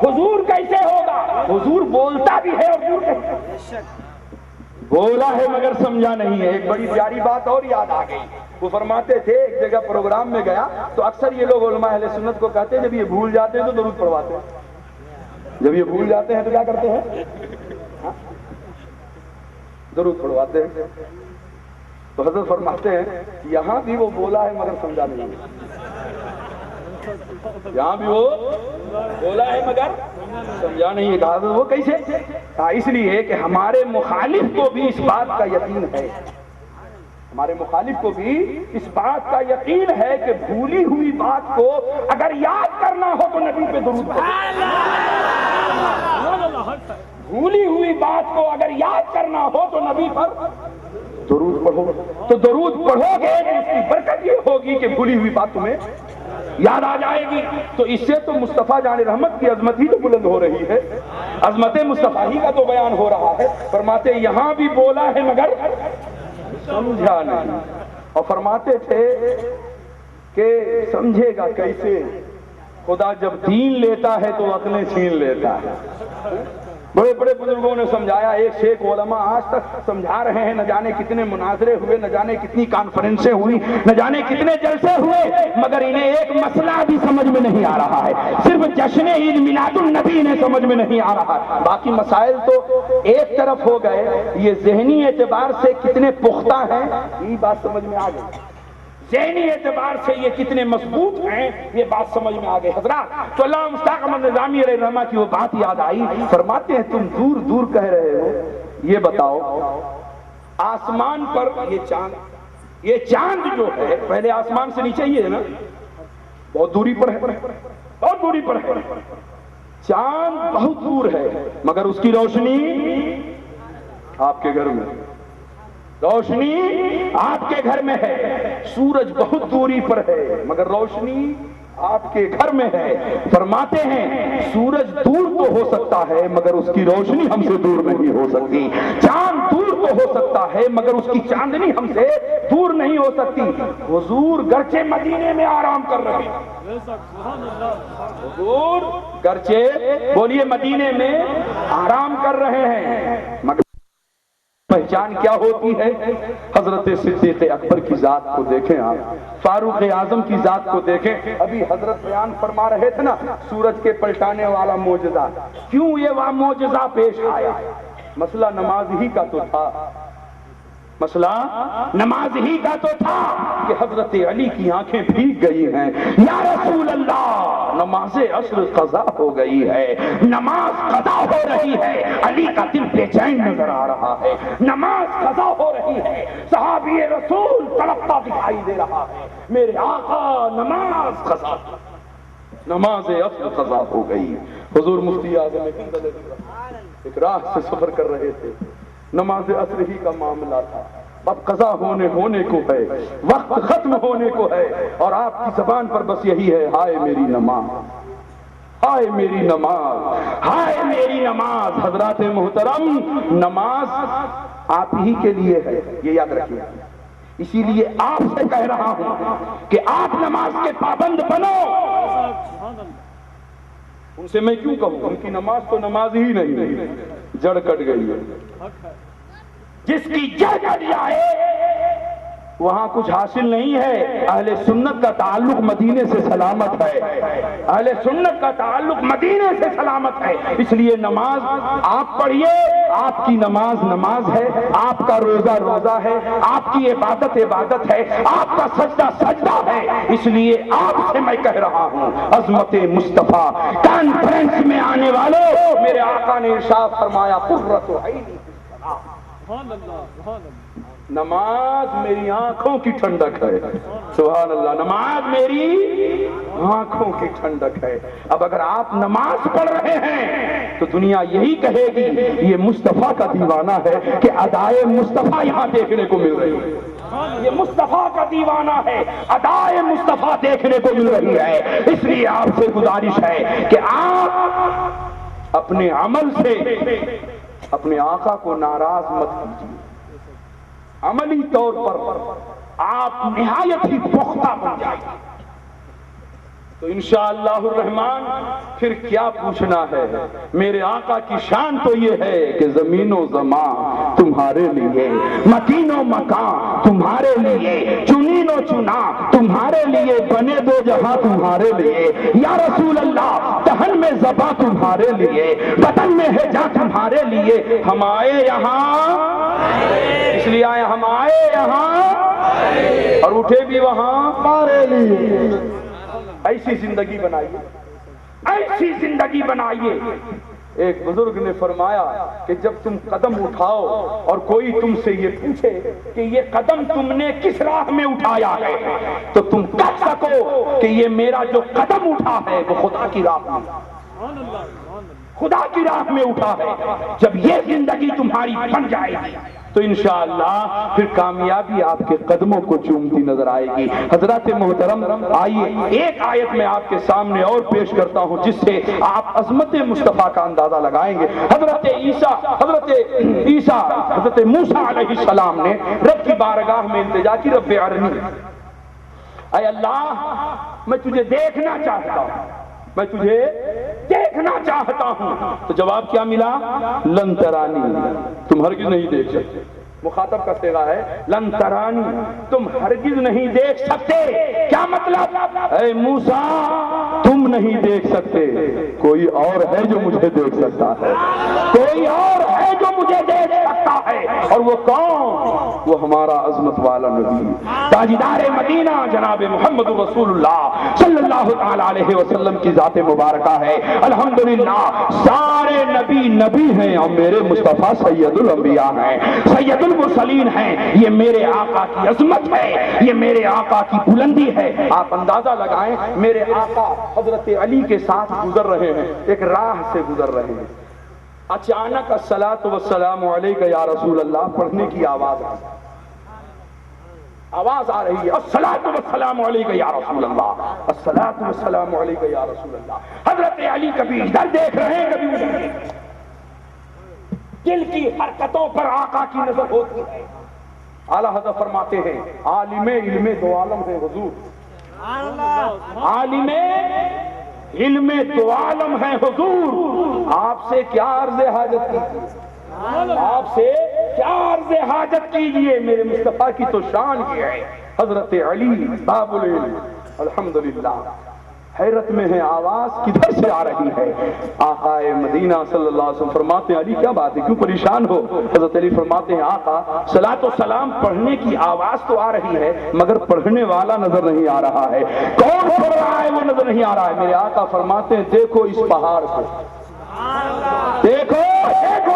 حضور کیسے ہوگا۔ حضور بولتا بھی ہے اور دور کیسے بولا ہے مگر سمجھا نہیں ہے۔ ایک بڑی پیاری بات اور یاد آ گئی، وہ فرماتے تھے ایک جگہ پروگرام میں گیا تو اکثر یہ لوگ علماء اہل سنت کو کہتے ہیں جب یہ بھول جاتے ہیں تو درود پڑھواتے ہیں، جب یہ بھول جاتے ہیں تو کیا کرتے ہیں، درود پڑھواتے ہیں۔ تو حضرت فرماتے ہیں یہاں بھی وہ بولا ہے مگر سمجھا نہیں ہے، یہاں بھی وہ بولا ہے مگر سمجھا نہیں ہے۔ کہا وہ کیسے؟ اس لیے کہ ہمارے مخالف کو بھی اس بات کا یقین ہے، ہمارے مخالف کو بھی اس بات کا یقین ہے کہ بھولی ہوئی بات کو اگر یاد کرنا ہو تو نبی پہ درود پڑھو، بھولی ہوئی بات کو اگر یاد کرنا ہو تو نبی پر درود پڑھو۔ تو درود پڑھو گے تو اس کی برکت یہ ہوگی کہ بھولی ہوئی بات تمہیں یاد آ جائے گی۔ تو اس سے تو مصطفیٰ جان رحمت کی عظمت ہی تو بلند ہو رہی ہے، عظمت مصطفیٰ ہی کا تو بیان ہو رہا ہے۔ فرماتے یہاں بھی بولا ہے مگر سمجھا نہیں، اور فرماتے تھے کہ سمجھے گا کیسے، خدا جب دین لیتا ہے تو عقلیں چھین لیتا ہے۔ بڑے بڑے بزرگوں نے سمجھایا، ایک سے ایک علماء آج تک سمجھا رہے ہیں، نہ جانے کتنے مناظرے ہوئے، نہ جانے کتنی کانفرنسیں ہوئی، نہ جانے کتنے جلسے ہوئے، مگر انہیں ایک مسئلہ بھی سمجھ میں نہیں آ رہا ہے، صرف جشن عید میلاد النبی انہیں سمجھ میں نہیں آ رہا ہے۔ باقی مسائل تو ایک طرف ہو گئے، یہ ذہنی اعتبار سے کتنے پختہ ہیں یہ بات سمجھ میں آ گئی، ذہنی اعتبار سے یہ کتنے مضبوط ہیں یہ بات سمجھ میں آ گئی۔ حضرات تو علامہ مشتاق احمد نظامی علیہ الرحمہ کی وہ بات یاد آئی، فرماتے ہیں تم دور دور کہہ رہے ہو، یہ بتاؤ آسمان پر یہ چاند جو ہے پہلے آسمان سے نیچے ہی ہے نا، بہت دوری پر ہے، بہت دوری پر ہے، چاند بہت دور ہے مگر اس کی روشنی آپ کے گھر میں، روشنی آپ کے گھر میں ہے۔ سورج بہت دوری پر ہے مگر روشنی آپ کے گھر میں ہے۔ فرماتے ہیں سورج دور تو ہو سکتا ہے مگر اس کی روشنی ہم سے دور نہیں ہو سکتی، چاند دور تو ہو سکتا ہے مگر اس کی چاندنی ہم سے دور نہیں ہو سکتی۔ حضور گرچہ مدینے میں آرام کر رہے ہیں، حضور گرچہ بولیے مدینے میں آرام کر رہے ہیں مگر پہچان کیا ہوتی ہے؟ حضرت صدیق اکبر کی ذات کو دیکھیں، آپ فاروق اعظم کی ذات کو دیکھیں۔ ابھی حضرت بیان فرما رہے تھے نا سورج کے پلٹانے والا معجزہ، کیوں یہ وہ معجزہ پیش آیا؟ مسئلہ نماز ہی کا تو تھا، مسئلہ نماز ہی کا تو تھا کہ حضرت علی کی آنکھیں بھیگ گئی ہیں. یا رسول اللہ نماز عصر قضا ہو گئی ہے, نماز قضا ہو رہی ہے. علی کا دل بے چین نظر آ رہا ہے, نماز قضا ہو رہی ہے. صحابی رسول تڑپتا دکھائی دے رہا ہے. میرے آقا نماز قضا, نماز عصر قضا ہو گئی. حضور مفتی اعظم ایک راہ سے سفر کر رہے تھے, نماز عصر ہی کا معاملہ تھا. اب قضا ہونے کو ہے, وقت ختم ہونے کو ہے, اور آپ کی زبان پر بس یہی ہے, ہائے میری نماز, ہائے میری نماز, ہائے میری نماز. حضرات محترم, نماز آپ ہی کے لیے ہے, یہ یاد رکھیے. اسی لیے آپ سے کہہ رہا ہوں کہ آپ نماز کے پابند بنو. ان سے میں کیوں کہوں, ان کی نماز تو نماز ہی نہیں, جڑ کٹ گئی ہے. جس کی جڑ کٹ جائے وہاں کچھ حاصل نہیں ہے. اہل سنت کا تعلق مدینے سے سلامت ہے, اہل سنت کا تعلق مدینے سے سلامت ہے. اس لیے نماز آپ پڑھیے, آپ کی نماز نماز ہے, آپ کا روزہ روزہ ہے, آپ کی عبادت عبادت ہے, آپ کا سجدہ سجدہ ہے. اس لیے آپ سے میں کہہ رہا ہوں, عظمت مصطفیٰ کانفرنس میں آنے والوں, میرے آقا نے ارشاد فرمایا قرۃ عینی, نماز میری آنکھوں کی ٹھنڈک ہے. سبحان اللہ, نماز میری آنکھوں کی ٹھنڈک ہے. اب اگر آپ نماز پڑھ رہے ہیں تو دنیا یہی کہے گی یہ مصطفیٰ کا دیوانہ ہے, کہ ادائے مصطفیٰ یہاں دیکھنے کو مل رہی ہے. یہ مصطفیٰ کا دیوانہ ہے, ادائے مصطفیٰ دیکھنے کو مل رہی ہے. اس لیے آپ سے گزارش ہے کہ آپ اپنے عمل سے اپنے آقا کو ناراض مت کیجیے. عملی طور پر آپ نہایت ہی پختہ بن جائیں تو انشاءاللہ الرحمن پھر کیا پوچھنا ہے. میرے آقا کی شان تو یہ ہے کہ زمین و زمان تمہارے لیے, مکین و مکان تمہارے لیے, چنین و چنا تمہارے لیے, بنے دو جہاں تمہارے لیے. یا رسول اللہ دہن میں زباں تمہارے لیے, بدن میں ہے جاں تمہارے لیے. ہم آئے یہاں اس لیے آئے, ہم آئے یہاں اور اٹھے بھی وہاں ہمارے لیے. ایسی زندگی بنائیے, ایسی زندگی بنائیے. ایک بزرگ نے فرمایا کہ جب تم قدم اٹھاؤ اور کوئی تم سے یہ پوچھے کہ یہ قدم تم نے کس راہ میں اٹھایا ہے, تو تم کہہ سکو کہ یہ میرا جو قدم اٹھا ہے وہ خدا کی راہ میں, خدا کی راہ میں اٹھا ہے. جب یہ زندگی تمہاری بن جائے گی تو انشاءاللہ پھر کامیابی آپ کے قدموں کو چومتی نظر آئے گی. حضرات محترم, آئیے ایک آیت میں آپ کے سامنے اور پیش کرتا ہوں جس سے آپ عظمت مصطفیٰ کا اندازہ لگائیں گے. حضرت موسیٰ علیہ السلام نے رب کی بارگاہ میں التجا کی, رب ارنی, اے اللہ میں تجھے دیکھنا چاہتا ہوں, میں تجھے دیکھنا چاہتا ہوں. تو جواب کیا ملا, لن ترانی, تم ہرگز نہیں دیکھ سکتے. مخاطب کا صیغہ ہے لن ترانی, تم ہرگز نہیں دیکھ سکتے. کیا مطلب, اے موسیٰ تم نہیں دیکھ سکتے, کوئی اور ہے جو مجھے دیکھ سکتا ہے, کوئی اور ہے جو مجھے دیکھ سکتا ہے. اور وہ کون, وہ ہمارا عظمت والا نبی تاجدار مدینہ جناب محمد رسول اللہ صلی اللہ تعالی علیہ وسلم کی ذات مبارکہ ہے. الحمدللہ سارے نبی نبی ہیں اور میرے مصطفیٰ سید الانبیاء ہیں, سید المرسلین ہیں. یہ میرے آقا کی عظمت ہے, یہ میرے آقا کی بلندی ہے. آپ اندازہ لگائیں, میرے آقا حضرت علی کے ساتھ گزر رہے ہیں, ایک راہ سے گزر رہے ہیں, اچانک الصلاۃ والسلام علیک یا رسول اللہ پڑھنے کی آواز آ رہی ہے, الصلاۃ والسلام علیک یا رسول اللہ, الصلاۃ والسلام علیک یا رسول اللہ. حضرت علی کبھی ادھر دیکھ رہے ہیں کبھی ادھر, دل کی حرکتوں پر آقا کی نظر ہوتی ہے. اعلیٰ حضرت فرماتے ہیں عالم علم دو عالم ہے حضور, عالم علم دو عالم ہے حضور. آپ سے کیا عرض حاجت کیجیے, آپ سے کیا عرض حاجت کیجیے, میرے مصطفیٰ کی تو شان یہ ہے. حضرت علی باب العلم, الحمدللہ حیرت میں ہیں آواز کدھر سے آ رہی ہے. آقا مدینہ صلی اللہ علیہ وسلم فرماتے ہیں علی کیا بات ہے کیوں پریشان ہو؟ حضرت علی فرماتے ہیں آقا صلاۃ و سلام پڑھنے کی آواز تو آ رہی ہے مگر پڑھنے والا نظر نہیں آ رہا ہے. کون پڑھ رہا ہے وہ نظر نہیں آ رہا ہے. میرے آقا فرماتے ہیں دیکھو اس پہاڑ کو, دیکھو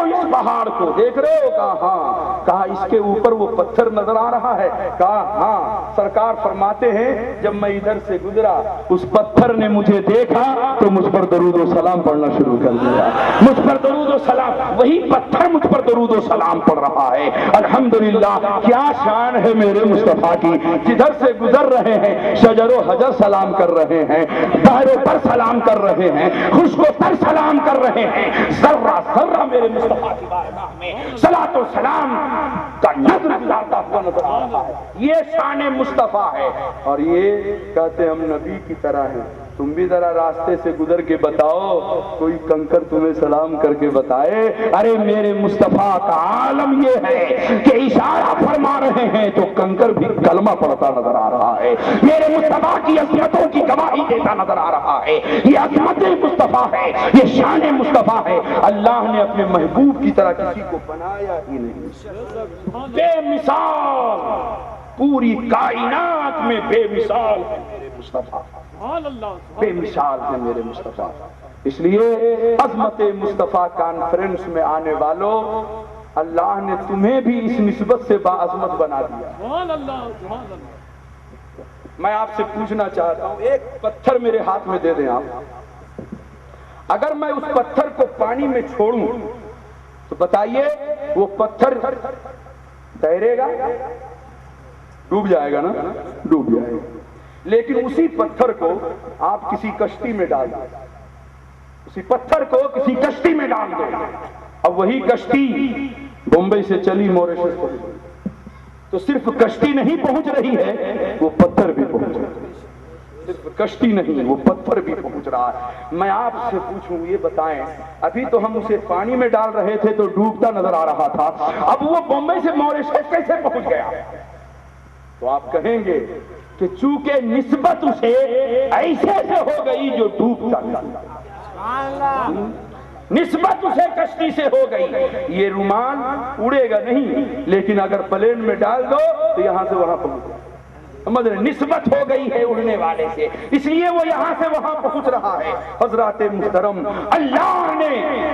اس پہاڑ کو, دیکھ رہے ہو؟ کہا ہاں. کہا اس کے اوپر وہ پتھر نظر آ رہا ہے؟ کہا ہاں. سرکار فرماتے ہیں جب میں ادھر سے گزرا اس پتھر نے مجھے دیکھا تو مجھ پر درود و سلام پڑھنا شروع کر دیا. مجھ پر درود و سلام, وہی پتھر مجھ پر درود و سلام پڑھ رہا ہے. الحمدللہ کیا شان ہے میرے مصطفیٰ کی. جدھر سے گزر رہے ہیں شجر و حجر سلام کر رہے ہیں, بحر پر سلام کر رہے ہیں, خشک و تر سلام کر رہے ہیں. ذرہ ذرہ میرے مصطفیٰ کی بارگاہ میں صلاۃ و سلام کا نظر گزارتا ہوا نظر آ رہا ہے. یہ شان مصطفیٰ ہے. اور یہ کہتے ہم نبی کی طرح ہیں. تم بھی ذرا راستے سے گزر کے بتاؤ, کوئی کنکر تمہیں سلام کر کے بتائے. ارے میرے مصطفیٰ کا عالم یہ ہے کہ اشارہ فرما رہے ہیں تو کنکر بھی کلمہ پڑھتا نظر آ رہا ہے. میرے مصطفیٰ کی عظمتوں کی گواہی دیتا نظر آ رہا ہے. یہ عظمت مصطفیٰ ہے, یہ شان مصطفیٰ ہے. اللہ نے اپنے محبوب کی طرح کسی کو بنایا ہی نہیں. بے مثال, پوری کائنات میں بے مثال ہے میرے مصطفیٰ, بے مثال ہے میرے مصطفیٰ. اس لیے عظمت مصطفیٰ کانفرنس میں آنے والوں, اللہ نے تمہیں بھی اس نسبت سے باعظمت بنا دیا. میں آپ سے پوچھنا چاہتا ہوں, ایک پتھر میرے ہاتھ میں دے دیں آپ, اگر میں اس پتھر کو پانی میں چھوڑوں تو بتائیے وہ پتھر تیرے گا؟ ڈوب جائے گا نا, ڈوب جائے گا. لیکن اسی پتھر کو آپ کسی کشتی میں ڈال دیں, اسی پتھر کو کسی کشتی میں ڈال دیں, اب وہی کشتی بمبئی سے چلی موریشس کو, تو صرف کشتی نہیں پہنچ رہی ہے, وہ پتھر بھی پہنچ رہا ہے. صرف کشتی نہیں, وہ پتھر بھی پہنچ رہا ہے. میں آپ سے پوچھوں, یہ بتائیں, ابھی تو ہم اسے پانی میں ڈال رہے تھے تو ڈوبتا نظر آ رہا تھا, اب وہ بمبئی سے موریشس کیسے پہنچ گیا؟ تو آپ کہیں گے کہ چونکہ نسبت اسے ایسے سے ہو گئی جو ڈوبتا نہیں, نسبت اسے کشتی سے ہو گئی. یہ رومال اڑے گا نہیں, لیکن اگر پلین میں ڈال دو تو یہاں سے وہاں پہنچ جائے. سمجھ رہے, نسبت ہو گئی ہے اڑنے والے سے, اس لیے وہ یہاں سے وہاں پہنچ رہا ہے. حضرات محترم, اللہ نے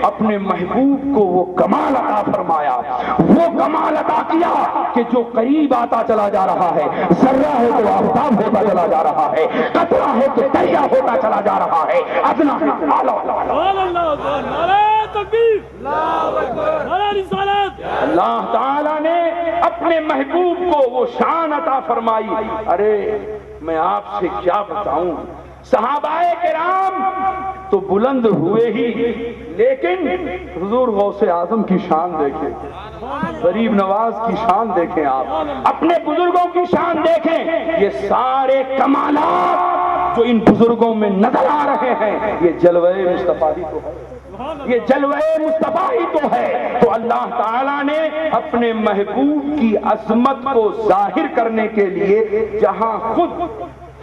اپنے محبوب کو وہ کمال عطا فرمایا, وہ کمال عطا کیا کہ جو قریب آتا چلا جا رہا ہے, ذرہ ہے تو آفتاب ہوتا چلا جا رہا ہے, قطرہ ہے تو دریا ہوتا چلا جا رہا ہے, ادنا ہے اللہ تعالیٰ نے اپنے محبوب کو وہ شان عطا فرمائی. ارے میں آپ سے کیا بتاؤں, صحابہ کرام تو بلند ہوئے ہی, لیکن حضور غوث اعظم کی شان دیکھیں, غریب نواز کی شان دیکھیں, آپ اپنے بزرگوں کی شان دیکھیں. یہ سارے کمالات جو ان بزرگوں میں نظر آ رہے ہیں یہ جلوہ مصطفیٰ ہی تو ہے, یہ جلوہ مصطفیٰ ہی تو ہے. تو اللہ تعالیٰ نے اپنے محبوب کی عظمت کو ظاہر کرنے کے لیے جہاں خود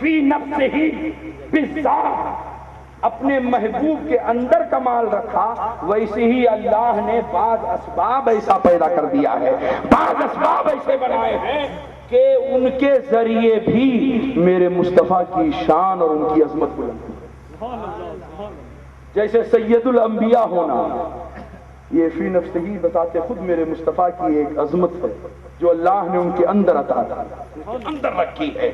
فی نفسہ ہی بالذات اپنے محبوب کے اندر کمال رکھا, ویسے ہی اللہ نے بعض اسباب ایسا پیدا کر دیا ہے, بعض اسباب ایسے بنائے ہیں کہ ان کے ذریعے بھی میرے مصطفیٰ کی شان اور ان کی عظمت بلند ہے. جیسے سید الانبیاء ہونا, یہ فی نفسہ ہی بتاتے خود میرے مصطفیٰ کی ایک عظمت ہے جو اللہ نے ان کے اندر عطا اندر رکھی ہے.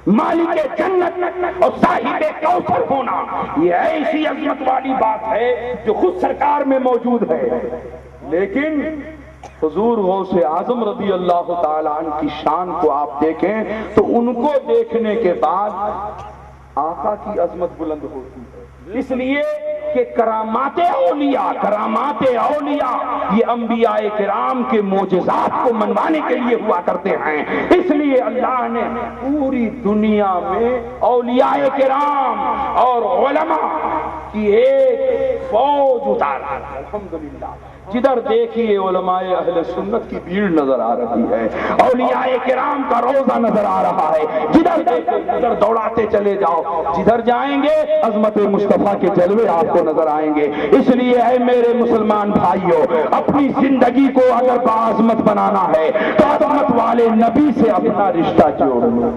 مالک جنت اور صاحب کوثر ہونا, یہ ایسی عظمت والی بات ہے جو خود سرکار میں موجود ہے. لیکن حضور غوث اعظم رضی اللہ تعالیٰ عنہ کی شان کو آپ دیکھیں تو ان کو دیکھنے کے بعد آقا کی عظمت بلند ہوتی ہے. اس لیے کہ کرامات اولیاء یہ انبیاء کرام کے معجزات کو منوانے کے لیے ہوا کرتے ہیں. اس لیے اللہ نے پوری دنیا میں اولیاء کرام اور علماء کی ایک فوج اتارا. الحمدللہ جدھر دیکھیے علماء اہل سنت کی بھیڑ نظر آ رہی ہے، اولیاء کرام کا روزہ نظر آ رہا ہے، جدھر دیکھو ادھر دوڑاتے چلے جاؤ، جدھر جائیں گے عظمت مصطفیٰ کے جلوے آپ کو نظر آئیں گے۔ اس لیے اے میرے مسلمان بھائیوں، اپنی زندگی کو اگر باعظمت بنانا ہے تو عظمت والے نبی سے اپنا رشتہ جوڑ لو۔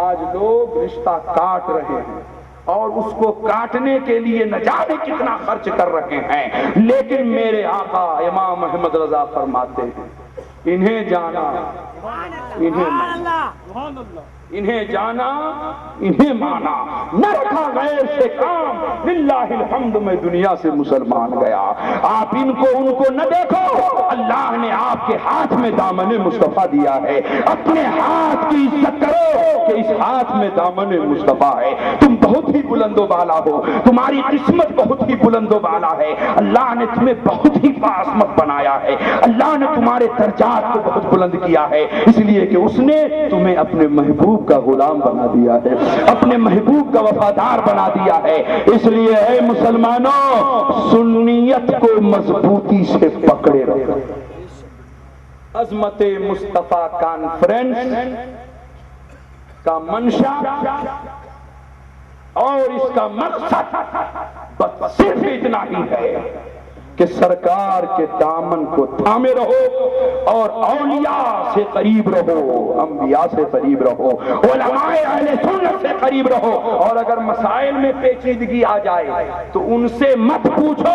آج لوگ رشتہ کاٹ رہے ہیں اور اس کو کاٹنے کے لیے نہ جانے کتنا خرچ کر رہے ہیں، لیکن میرے آقا امام احمد رضا فرماتے ہیں انہیں جانا، انہیں جانا، انہیں مانا، نہ رکھا غیر سے کام، للہ الحمد میں دنیا سے مسلمان گیا۔ آپ ان کو نہ دیکھو، اللہ نے آپ کے ہاتھ میں دامن مصطفیٰ دیا ہے، اپنے ہاتھ کی عزت کرو کہ اس ہاتھ میں دامن مصطفیٰ ہے۔ تم بہت ہی بلند و بالا ہو، تمہاری قسمت بہت ہی بلند و بالا ہے، اللہ نے تمہیں بہت ہی باعظمت بنایا ہے، اللہ نے تمہارے درجات کو بہت بلند کیا ہے، اس لیے کہ اس نے تمہیں اپنے محبوب کا غلام بنا دیا ہے، اپنے محبوب کا وفادار بنا دیا ہے۔ اس لیے اے مسلمانوں، سنیت کو مضبوطی سے پکڑے رکھو۔ عظمت مصطفیٰ کانفرنس کا منشا اور اس کا مقصد بس صرف اتنا ہی ہے کہ سرکار کے دامن کو تھامے رہو اور اولیاء سے قریب رہو، انبیاء سے قریب رہو، علماء اہل سنت سے قریب رہو، اور اگر مسائل میں پیچیدگی آ جائے تو ان سے مت پوچھو،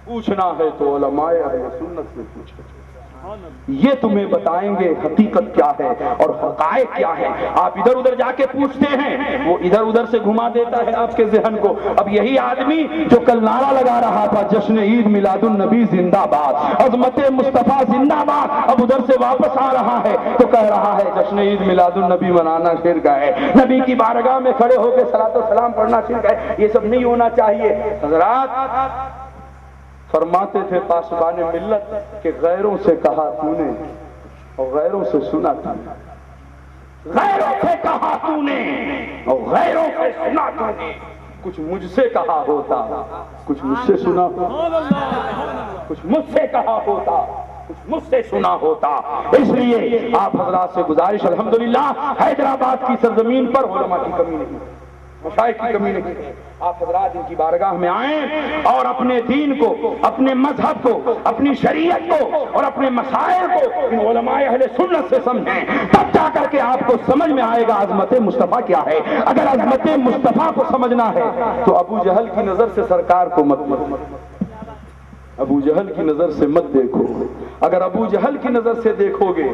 پوچھنا ہے تو علماء اہل سنت سے پوچھو۔ یہ تمہیں بتائیں گے حقیقت کیا ہے اور حقائق کیا ہے۔ آپ ادھر ادھر جا کے پوچھتے ہیں، وہ ادھر ادھر سے گھما دیتا ہے آپ کے ذہن کو۔ اب یہی آدمی جو کل نعرہ لگا رہا تھا جشن عید میلاد النبی زندہ باد، عظمت مصطفیٰ زندہ باد، اب ادھر سے واپس آ رہا ہے تو کہہ رہا ہے جشن عید میلاد النبی منانا شرک ہے، نبی کی بارگاہ میں کھڑے ہو کے صلاۃ و سلام پڑھنا شرک ہے، یہ سب نہیں ہونا چاہیے۔ حضرات فرماتے تھے پاسبان ملت کہ غیروں سے کہا تو نے اور غیروں سے سنا تو نے، غیروں سے کہا تو نے اور غیروں سے سنا تو نے، کچھ مجھ سے کہا ہوتا کچھ مجھ سے سنا ہوتا، کچھ مجھ سے کہا ہوتا کچھ مجھ سے سنا ہوتا۔ اس لیے آپ حضرات سے گزارش، الحمدللہ حیدرآباد کی سرزمین پر علماء کی کمی نہیں، مشائخ کی کمی نہیں، آپ حضرات ان کی بارگاہ میں آئیں اور اپنے دین کو، اپنے مذہب کو، اپنی شریعت کو اور اپنے مسائل کو ان علماء اہل سنت سے سمجھیں، تب جا کر کے آپ کو سمجھ میں آئے گا عظمت مصطفیٰ کیا ہے۔ اگر عظمت مصطفیٰ کو سمجھنا ہے تو ابو جہل کی نظر سے سرکار کو مت دیکھو، ابو جہل کی نظر سے مت دیکھو۔ اگر ابو جہل کی نظر سے دیکھو گے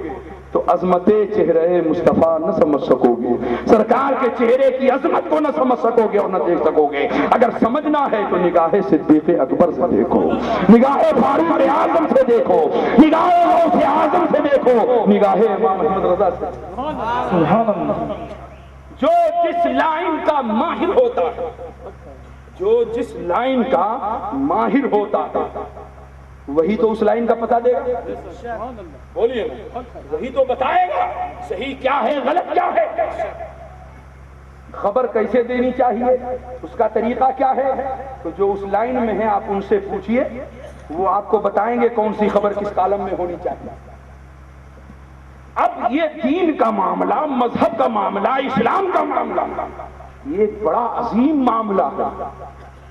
تو عظمت چہرے مصطفیٰ نہ سمجھ سکو گے، سرکار کے چہرے کی عظمت کو نہ سمجھ سکو گے اور نہ دیکھ سکو گے۔ اگر سمجھنا ہے تو نگاہ صدیق اکبر سے دیکھو، نگاہ فاروق اعظم سے دیکھو، نگاہ غوث اعظم سے دیکھو، نگاہ امام احمد رضا سے۔ سبحان اللہ۔ جو جس لائن کا ماہر ہوتا ہے، جو جس لائن کا ماہر ہوتا ہے وہی تو اس لائن کا پتہ دے گا، بولیے وہی تو بتائے گا صحیح کیا ہے غلط کیا ہے، خبر کیسے دینی چاہیے، اس کا طریقہ کیا ہے۔ تو جو اس لائن میں ہیں آپ ان سے پوچھئے، وہ آپ کو بتائیں گے کون سی خبر کس کالم میں ہونی چاہیے۔ اب یہ دین کا معاملہ، مذہب کا معاملہ، اسلام کا معاملہ، یہ ایک بڑا عظیم معاملہ ہے۔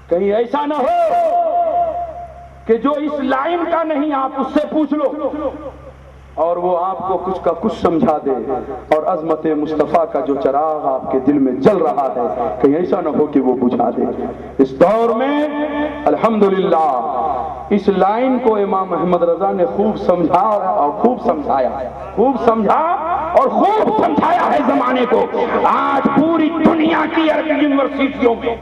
کہیں ایسا نہ ہو کہ جو اس لائن کا نہیں آپ اس سے پوچھ لو اور وہ آپ کو کچھ کا کچھ سمجھا دے، اور عظمت مصطفیٰ کا جو چراغ آپ کے دل میں جل رہا ہے کہیں ایسا نہ ہو کہ وہ بجھا دے۔ اس دور میں الحمدللہ اس لائن کو امام احمد رضا نے خوب سمجھا اور خوب سمجھایا، خوب سمجھا اور خوب سمجھایا ہے زمانے کو۔ آج پوری دنیا کی عربی یونیورسٹیوں میں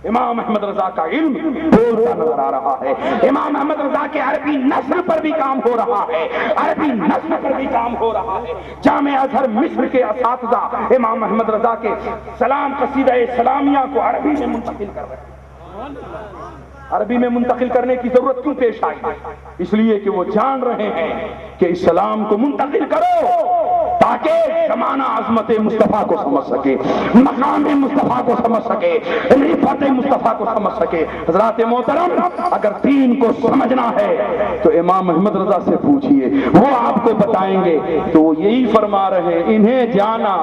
امام احمد رضا کا علم بولتا نظر آ رہا ہے، امام احمد رضا کے عربی نثر پر بھی کام ہو رہا ہے، عربی نثر پر بھی کام ہو رہا ہے۔ جامع ازہر مصر کے اساتذہ امام احمد رضا کے سلام قصیدہ سلامیہ کو عربی میں منتقل کر رہے ہیں۔ عربی میں منتقل کرنے کی ضرورت کیوں پیش آئی؟ اس لیے کہ وہ جان رہے ہیں کہ اسلام کو منتقل کرو تاکہ زمانہ عظمت مصطفیٰ کو سمجھ سکے، مقام مصطفیٰ کو سمجھ سکے، رفعت مصطفیٰ کو سمجھ سکے۔ حضرات محترم، اگر دین کو سمجھنا ہے تو امام احمد رضا سے پوچھئے، وہ آپ کو بتائیں گے۔ تو وہ یہی فرما رہے، انہیں جانا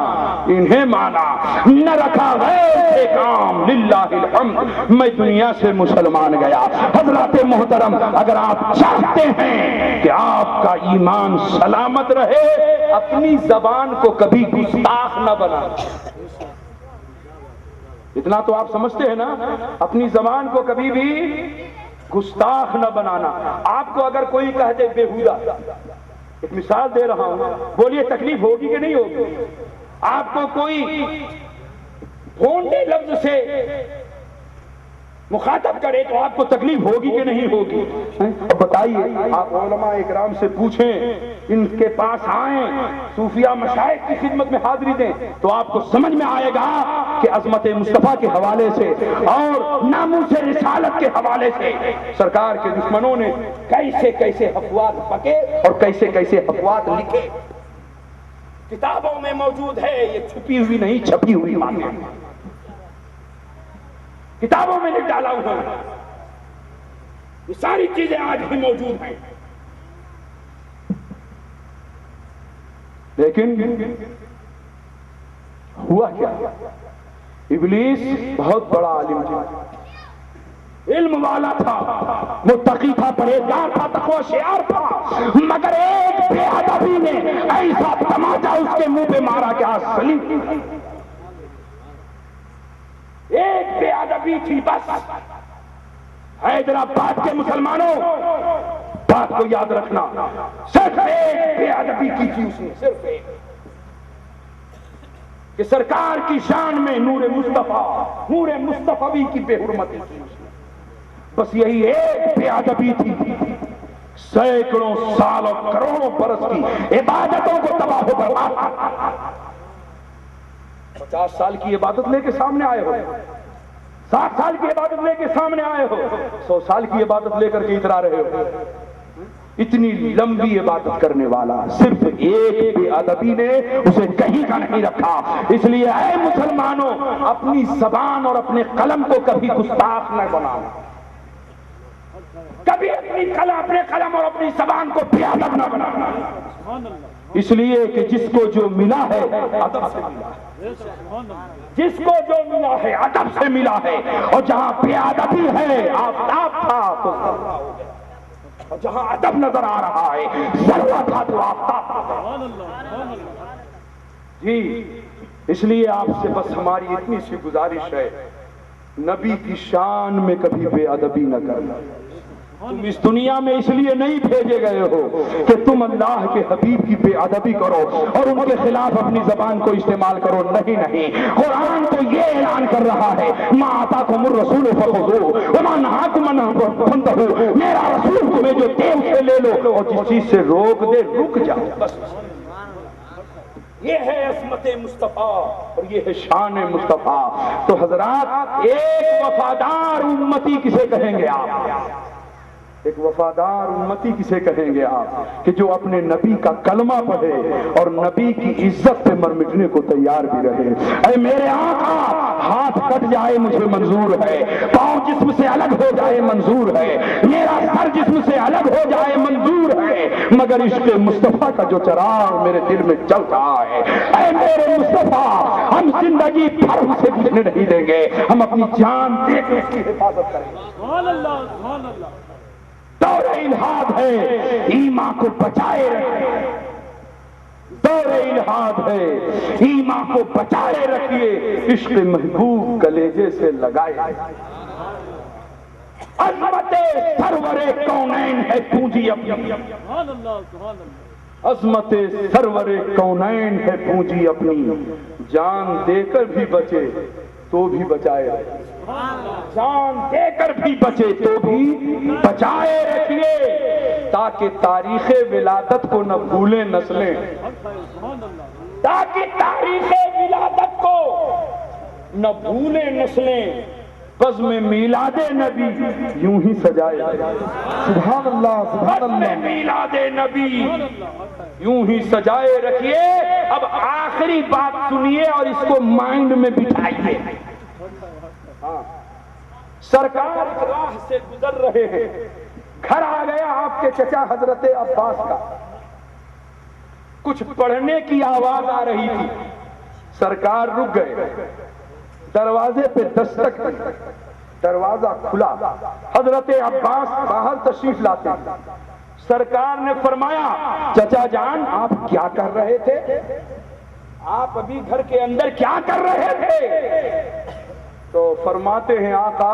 انہیں مانا، نہ رکھا غیر سے کام، للہ الحمد، میں دنیا سے مسلمان گیا۔ حضرات محترم، اگر آپ چاہتے ہیں کہ آپ کا ایمان سلامت رہے، اپنی زبان کو کبھی گستاخ نہ بنائیں۔ اتنا تو آپ سمجھتے ہیں نا، اپنی زبان کو کبھی بھی گستاخ نہ بنانا۔ آپ کو اگر کوئی کہہ دے بیہودہ، ایک مثال دے رہا ہوں، بولیے تکلیف ہوگی کہ نہیں ہوگی؟ آپ کو کوئی بھونڈے لفظ سے مخاطب کرے تو آپ کو تکلیف ہوگی کہ نہیں ہوگی؟ اب بتائیے، آپ علماء اکرام سے پوچھیں، ان کے پاس آئیں، صوفیہ مشائخ کی خدمت میں حاضری دیں، تو آپ کو سمجھ میں آئے گا کہ عظمت مصطفیٰ کے حوالے سے اور ناموس رسالت کے حوالے سے سرکار کے دشمنوں نے کیسے کیسے افواد پکے اور کیسے کیسے افواد لکھے۔ کتابوں میں موجود ہے، یہ چھپی ہوئی نہیں، چھپی ہوئی باتیں کتابوں میں لکھ ڈالا ہوا ہے۔ یہ ساری چیزیں آج بھی موجود ہیں، لیکن ہوا کیا؟ ابلیس بہت بڑا عالم تھا، علم والا تھا، متقی تھا، پرہیزگار تھا، تقوی شعار تھا، مگر ایک بے ادبی نے ایسا تماچا اس کے منہ پہ مارا کہ آج سلیم۔ ایک بے ادبی تھی بس۔ حیدرآباد کے مسلمانوں، بات کو یاد رکھنا، صرف ایک بے ادبی کی تھی اس نے، صرف ایک، کہ سرکار کی شان میں نور مصطفی کی بے حرمتی کی اس نے، بس یہی ایک بے ادبی تھی۔ سینکڑوں سال اور کروڑوں برس کی عبادتوں کو تباہ و برباد، 50 سال کی عبادت لے کے سامنے آئے ہو، 60 سال کی عبادت لے کے سامنے آئے ہو، 100 سال کی عبادت لے کر کے اترا رہے ہو۔ اتنی لمبی عبادت کرنے والا صرف ایک بے ادبی نے اسے کہیں کا نہیں رکھا۔ اس لیے اے مسلمانوں، اپنی زبان اور اپنے قلم کو کبھی گستاخ نہ بناؤ، کبھی اپنے قلم اور اپنی زبان کو بے ادب نہ بنانا، اس لیے کہ جس کو جو ملا ہے ادب سے ملا ہے، جس کو جو ملا ہے ادب سے ملا ہے، اور جہاں بے ادبی ہے آفتاب تھا تو ذرہ ہو گیا، اور جہاں ادب نظر آ رہا ہے ذرہ تھا تو آفتاب تھا۔ جی اس لیے آپ سے بس ہماری اتنی سی گزارش ہے، نبی کی شان میں کبھی بے ادبی نہ کرنا۔ تم اس دنیا میں اس لیے نہیں بھیجے گئے ہو کہ تم اللہ کے حبیب کی بے ادبی کرو اور ان کے خلاف اپنی زبان کو استعمال کرو، نہیں نہیں، قرآن تو یہ اعلان کر رہا ہے، ما آتاکم الرسول فخذوہ وما نہاکم عنہ فانتہوا، میرا رسول تمہیں جو دے اسے لے لو، اور جس چیز سے روک دے رک جاؤ، بس۔ یہ ہے عصمت مصطفیٰ اور یہ ہے شان مصطفیٰ۔ تو حضرات، ایک وفادار امتی کسے کہیں گے آپ؟ ایک وفادار امتی کسے کہیں گے آپ؟ کہ جو اپنے نبی کا کلمہ پڑھے اور نبی کی عزت پہ مر مٹنے کو تیار بھی رہے۔ اے میرے آقا، ہاتھ کٹ جائے مجھے منظور ہے، پاؤں جسم سے الگ ہو جائے منظور ہے، میرا سر جسم سے الگ ہو جائے منظور ہے، مگر عشق مصطفیٰ کا جو چراغ میرے دل میں جل رہا ہے، اے میرے مصطفیٰ، ہم زندگی بھر اسے بجھنے نہیں دیں گے، ہم اپنی جان دے کے اس کی حفاظت کریں گے۔ سبحان اللہ، سبحان اللہ۔ دور الحاد ہے، ایمان کو بچائے رکھیے، دور الحاد ہے، ایمان کو بچائے رکھیے، عشق محبوب کلیجے سے لگائے۔ عظمت سرور کونین ہے پونجی اپنی، سبحان اللہ، سبحان اللہ۔ عظمت سرور کونین ہے پونجی اپنی، جان دے کر بھی بچے تو بھی بچائے، جان دے کر بھی بچے تو بھی بچائے رکھیے، تاکہ تاریخ ولادت کو نہ بھولیں نسلیں، تاکہ تاریخ ولادت کو نہ بھولیں نسلیں، بزم میلاد نبی یوں ہی سجائے سبحان اللہ سبحان بزم اللہ میلاد نبی یوں ہی سجائے رکھیے. اب آخری بات سنیے اور اس کو مائنڈ میں بٹھائیے. سرکار راہ سے گزر رہے ہیں, گھر آ گیا آپ کے چچا حضرت عباس کا, کچھ پڑھنے کی آواز آ رہی تھی. سرکار رک گئے, دروازے پہ دستک دی, دروازہ کھلا, حضرت عباس باہر تشریف لاتے ہیں. سرکار نے فرمایا چچا جان آپ کیا کر رہے تھے؟ آپ ابھی گھر کے اندر کیا کر رہے تھے؟ تو فرماتے ہیں آقا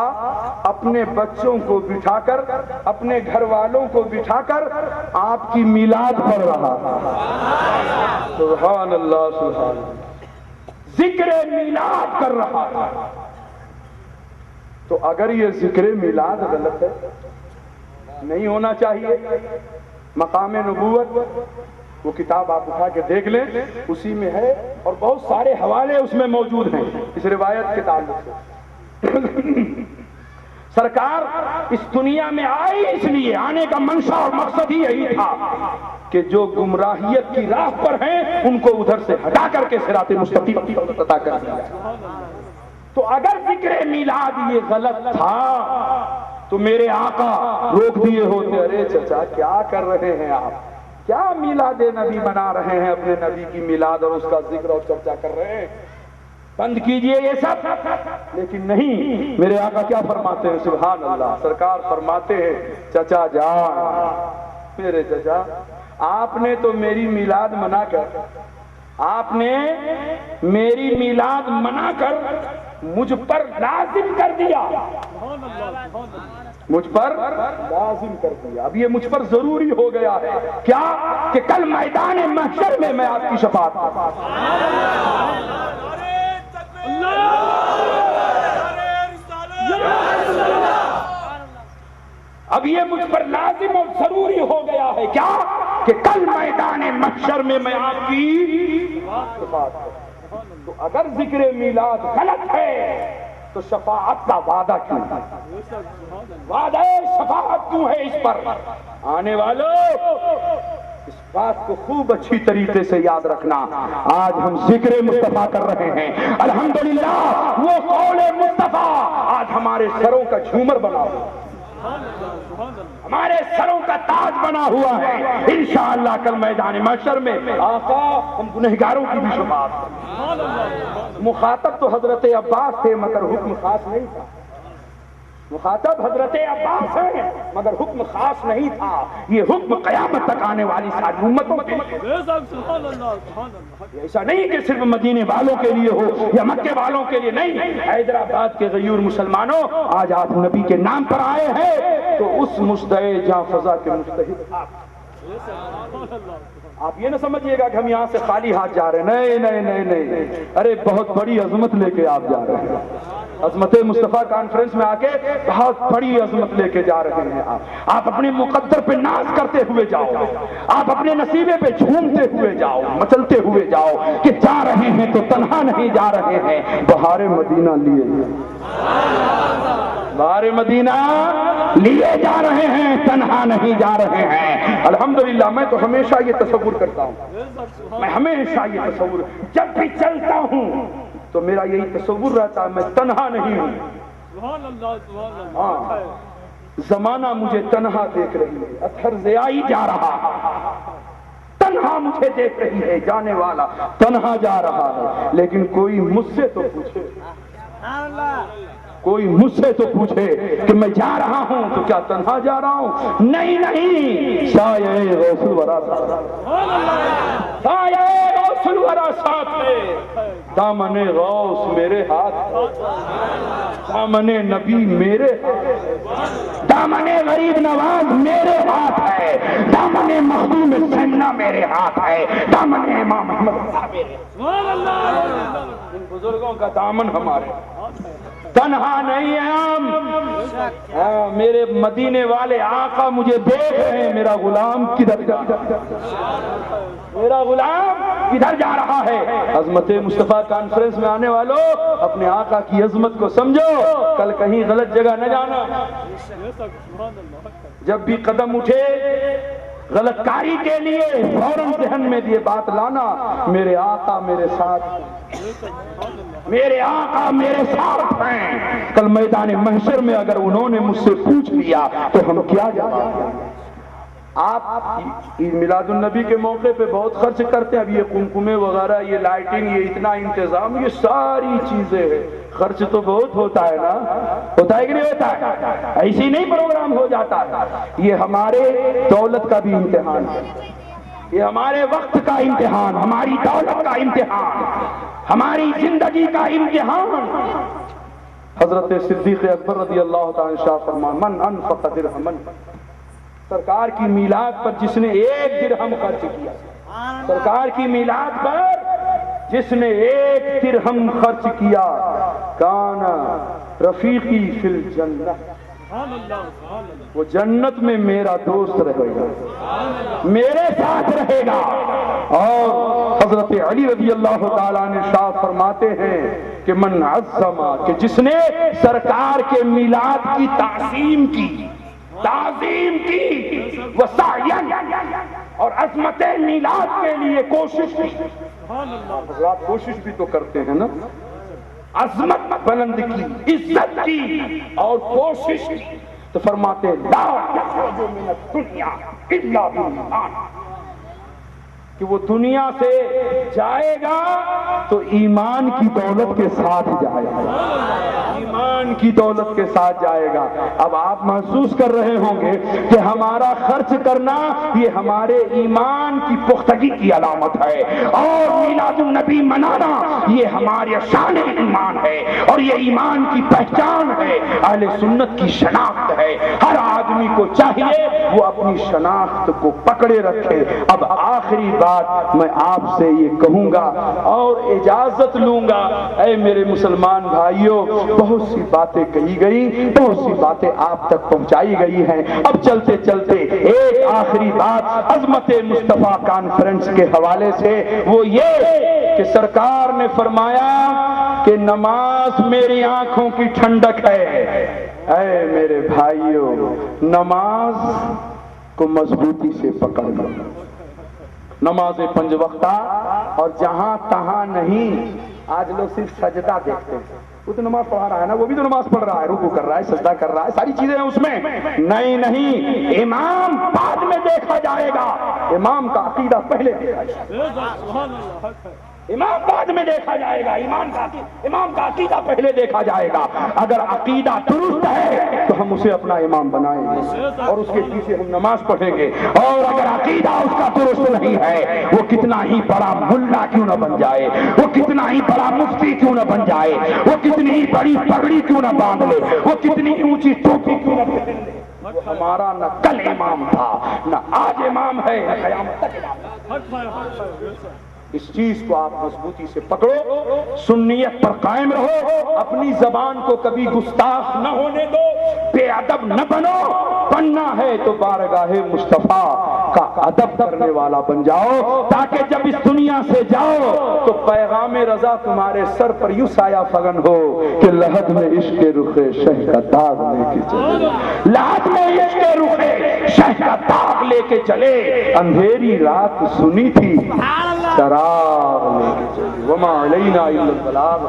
اپنے بچوں کو بٹھا کر, اپنے گھر والوں کو بٹھا کر آپ کی میلاد پڑھ رہا تھا. سبحان اللہ سبحان اللہ, ذکر میلاد کر رہا تھا. تو اگر یہ ذکر میلاد غلط ہے, نہیں ہونا چاہیے, مقام نبوت وہ کتاب آپ اٹھا کے دیکھ لیں, اسی میں ہے, اور بہت سارے حوالے اس میں موجود ہیں اس روایت کے تعلق سے. سرکار اس دنیا میں آئی اس لیے, آنے کا منشا اور مقصد ہی یہی تھا کہ جو گمراہیت کی راہ پر ہیں ان کو ادھر سے ہٹا کر کے صراط مستقیم عطا کر دیا. تو اگر ذکر میلاد یہ غلط تھا تو میرے آقا روک دیے ہوتے, ارے چچا کیا کر رہے ہیں آپ, کیا میلاد نبی بنا رہے ہیں, اپنے نبی کی میلاد اور اس کا ذکر اور چرچا کر رہے ہیں, بند کیجئے یہ سب. لیکن نہیں, میرے آقا کیا فرماتے ہیں سبحان اللہ, سرکار فرماتے ہیں چچا جان, میرے چچا آپ نے تو میری میلاد منا کر, آپ نے میری میلاد منا کر مجھ پر لازم کر دیا, مجھ پر لازم کر دیا. اب یہ مجھ پر ضروری ہو گیا ہے کیا کہ کل میدان محشر میں میں آپ کی شفاعت کروں. اب یہ مجھ پر لازم اور ضروری ہو گیا ہے کیا کہ کل میدان محشر میں میں آپ کی شفاعت کروں. تو اگر ذکر میلاد غلط ہے تو شفاعت کا وعدہ کیوں ہے, وعدہ شفاعت کیوں ہے اس پر؟ آنے والوں اس بات کو خوب اچھی طریقے سے یاد رکھنا. آج ہم ذکر مصطفیٰ کر رہے ہیں, الحمدللہ وہ قول مصطفیٰ آج ہمارے سروں کا جھومر بنا ہوا, ہمارے سروں کا تاج بنا ہوا ہے. انشاءاللہ کل میدان محشر میں آقا ہم گنہگاروں کی بھی شفاعت کریں. مخاطب تو حضرت عباس تھے مگر حکم خاص نہیں تھا, مخاطب حضرت عباس ہیں مگر حکم خاص نہیں تھا. یہ حکم قیامت تک آنے والی ساری امتوں کے لیے, ایسا نہیں کہ صرف مدینے والوں کے لیے ہو یا مکے والوں کے لیے, نہیں. حیدرآباد کے غیور مسلمانوں آج آپ نبی کے نام پر آئے ہیں تو اس مستعد جہاں فضا کے مستحق آپ یہ نہ سمجھیے گا کہ ہم یہاں سے خالی ہاتھ جا رہے ہیں, نہیں نہیں نہیں نہیں, ارے بہت بڑی عظمت لے کے آپ جا رہے ہیں. عظمت مصطفیٰ کانفرنس میں آ کے بہت بڑی عظمت لے کے جا رہے ہیں. آپ اپنے مقدر پہ ناز کرتے ہوئے جاؤ, آپ اپنے نصیبے پہ جھومتے ہوئے جاؤ, مچلتے ہوئے جاؤ کہ جا رہے ہیں تو تنہا نہیں جا رہے ہیں, بہار مدینہ لیے, بہار مدینہ لیے جا رہے ہیں, تنہا نہیں جا رہے ہیں. الحمدللہ میں تو ہمیشہ یہ تصور کرتا ہوں, میں ہمیشہ یہ تصور جب بھی چلتا ہوں تو میرا یہی تصور رہتا ہے میں تنہا نہیں ہوں. ہاں, زمانہ مجھے تنہا دیکھ رہی ہے, اثر ضیائی جا رہا, تنہا مجھے دیکھ رہی ہے, جانے والا تنہا جا رہا ہے. لیکن کوئی مجھ سے تو پوچھے, کوئی مجھ سے تو پوچھے کہ میں جا رہا ہوں تو کیا تنہا جا رہا ہوں؟ نہیں نہیں, سایہ غوث الورا ساتھ, سایہ غوث الورا ساتھ ہے, دامن غوث میرے ہاتھ ہے, دامن نبی میرے ہاتھ, دامن غریب نواز میرے ہاتھ ہے, دامن مخدوم سنہ میرے ہاتھ ہے, دامن امام احمد میرے, ان بزرگوں کا دامن ہمارے. تنہا نہیں ہیں ہم, میرے مدینے والے آقا مجھے دیکھ رہے ہیں، میرا غلام کدھر جا میرا غلام کدھر جا رہا ہے؟ عظمت مصطفیٰ کانفرنس میں آنے والوں اپنے آقا کی عظمت کو سمجھو، کل کہیں غلط جگہ نہ جانا۔ جب بھی قدم اٹھے غلط کاری کے لیے فوراً ذہن میں یہ بات لانا، میرے آقا میرے ساتھ، میرے آقا میرے ساتھ ہیں۔ کل میدان محشر میں اگر انہوں نے مجھ سے پوچھ لیا تو ہم کیا جواب دیں؟ آپ عید میلاد النبی کے موقع پہ بہت خرچ کرتے ہیں، اب یہ قمقمے وغیرہ، یہ لائٹنگ، یہ اتنا انتظام، یہ ساری چیزیں ہیں، خرچ تو بہت ہوتا ہے نا، ہوتا ہے کہ نہیں ہوتا ہے؟ ایسی نہیں پروگرام ہو جاتا ہے۔ یہ ہمارے دولت کا بھی امتحان ہے، یہ ہمارے وقت کا امتحان، ہماری دولت کا امتحان، ہماری زندگی کا امتحان۔ حضرت صدیق اکبر رضی اللہ تعالی عنہ فرمان من انفق درہمن، سرکار کی میلاد پر جس نے 1 درہم خرچ کیا، سرکار کی میلاد پر جس نے 1 درہم خرچ کیا، کان رفیقی فی الجنہ، وہ جنت میں میرا دوست رہے گا، میرے ساتھ رہے گا۔ اور حضرت علی رضی اللہ تعالیٰ نے ارشاد فرماتے ہیں کہ من عظم، کہ جس نے سرکار کے میلاد کی تعظیم کی وسعین، اور عظمت میلاد کے لیے کوشش کی، حضرات کوشش بھی تو کرتے ہیں نا، عظمت بلند کی، عزت کی اور کوشش کی، تو فرماتے ہیں لا یخرج من الدنیا الا بالایمان، کہ وہ دنیا سے جائے گا تو ایمان کی دولت کے ساتھ جائے گا، ایمان کی دولت کے ساتھ جائے گا۔ اب آپ محسوس کر رہے ہوں گے کہ ہمارا خرچ کرنا یہ ہمارے ایمان کی پختگی کی علامت ہے، اور میلاد النبی منانا یہ ہمارے شان ایمان ہے، اور یہ ایمان کی پہچان ہے، اہل سنت کی شناخت ہے۔ ہر آدمی کو چاہیے وہ اپنی شناخت کو پکڑے رکھے۔ اب آخری بات میں آپ سے یہ کہوں گا اور اجازت لوں گا، اے میرے مسلمان بھائیوں، بہت سی باتیں کہی گئی، بہت سی باتیں آپ تک پہنچائی گئی ہیں۔ اب چلتے چلتے ایک آخری بات عظمت مصطفیٰ کانفرنس کے حوالے سے، وہ یہ کہ سرکار نے فرمایا کہ نماز میری آنکھوں کی ٹھنڈک ہے۔ اے میرے بھائیوں، نماز کو مضبوطی سے پکڑ لو، نماز 5 وقتہ، اور جہاں تہاں نہیں۔ آج لوگ صرف سجدہ دیکھتے ہیں، وہ تو نماز پڑھا رہا ہے نا، وہ بھی تو نماز پڑھ رہا ہے، رکوع کر رہا ہے، سجدہ کر رہا ہے، ساری چیزیں ہیں اس میں۔ نہیں، امام بعد میں دیکھا جائے گا، امام کا عقیدہ پہلے دیکھا جائے گا، امام بعد میں دیکھا جائے گا، امام کا عقیدہ پہلے دیکھا جائے گا۔ اگر عقیدہ درست ہے تو ہم اسے اپنا امام بنائیں گے اور اس کے پیچھے ہم نماز پڑھیں گے، اور اگر عقیدہ اس کا درست نہیں ہے، وہ کتنا ہی بڑا ملا کیوں نہ بن جائے، وہ کتنا ہی بڑا مفتی کیوں نہ بن جائے، وہ کتنی ہی بڑی پگڑی کیوں نہ باندھ لے، وہ کتنی اونچی ٹوپی کیوں نہ پہن لے، وہ ہمارا نہ کل امام تھا، نہ آج امام ہے، نہ قیامت تک امام ہے۔ اس چیز کو آپ مضبوطی سے پکڑو، سنیت پر قائم رہو، اپنی زبان کو کبھی گستاخ نہ ہونے دو، بے ادب نہ بنو، بننا ہے تو بارگاہ مصطفیٰ کا ادب کرنے والا بن جاؤ، تاکہ جب اس دنیا سے جاؤ تو پیغام رضا تمہارے سر پر یوں سایہ فگن ہو کہ لحد میں عشق رخ شہ کا داغ لے کے چلے، لحد میں عشق رخ شہ کا داغ لے کے چلے، اندھیری رات سنی تھی چراغ لے کے چلے، وما علینا الا البلاغ۔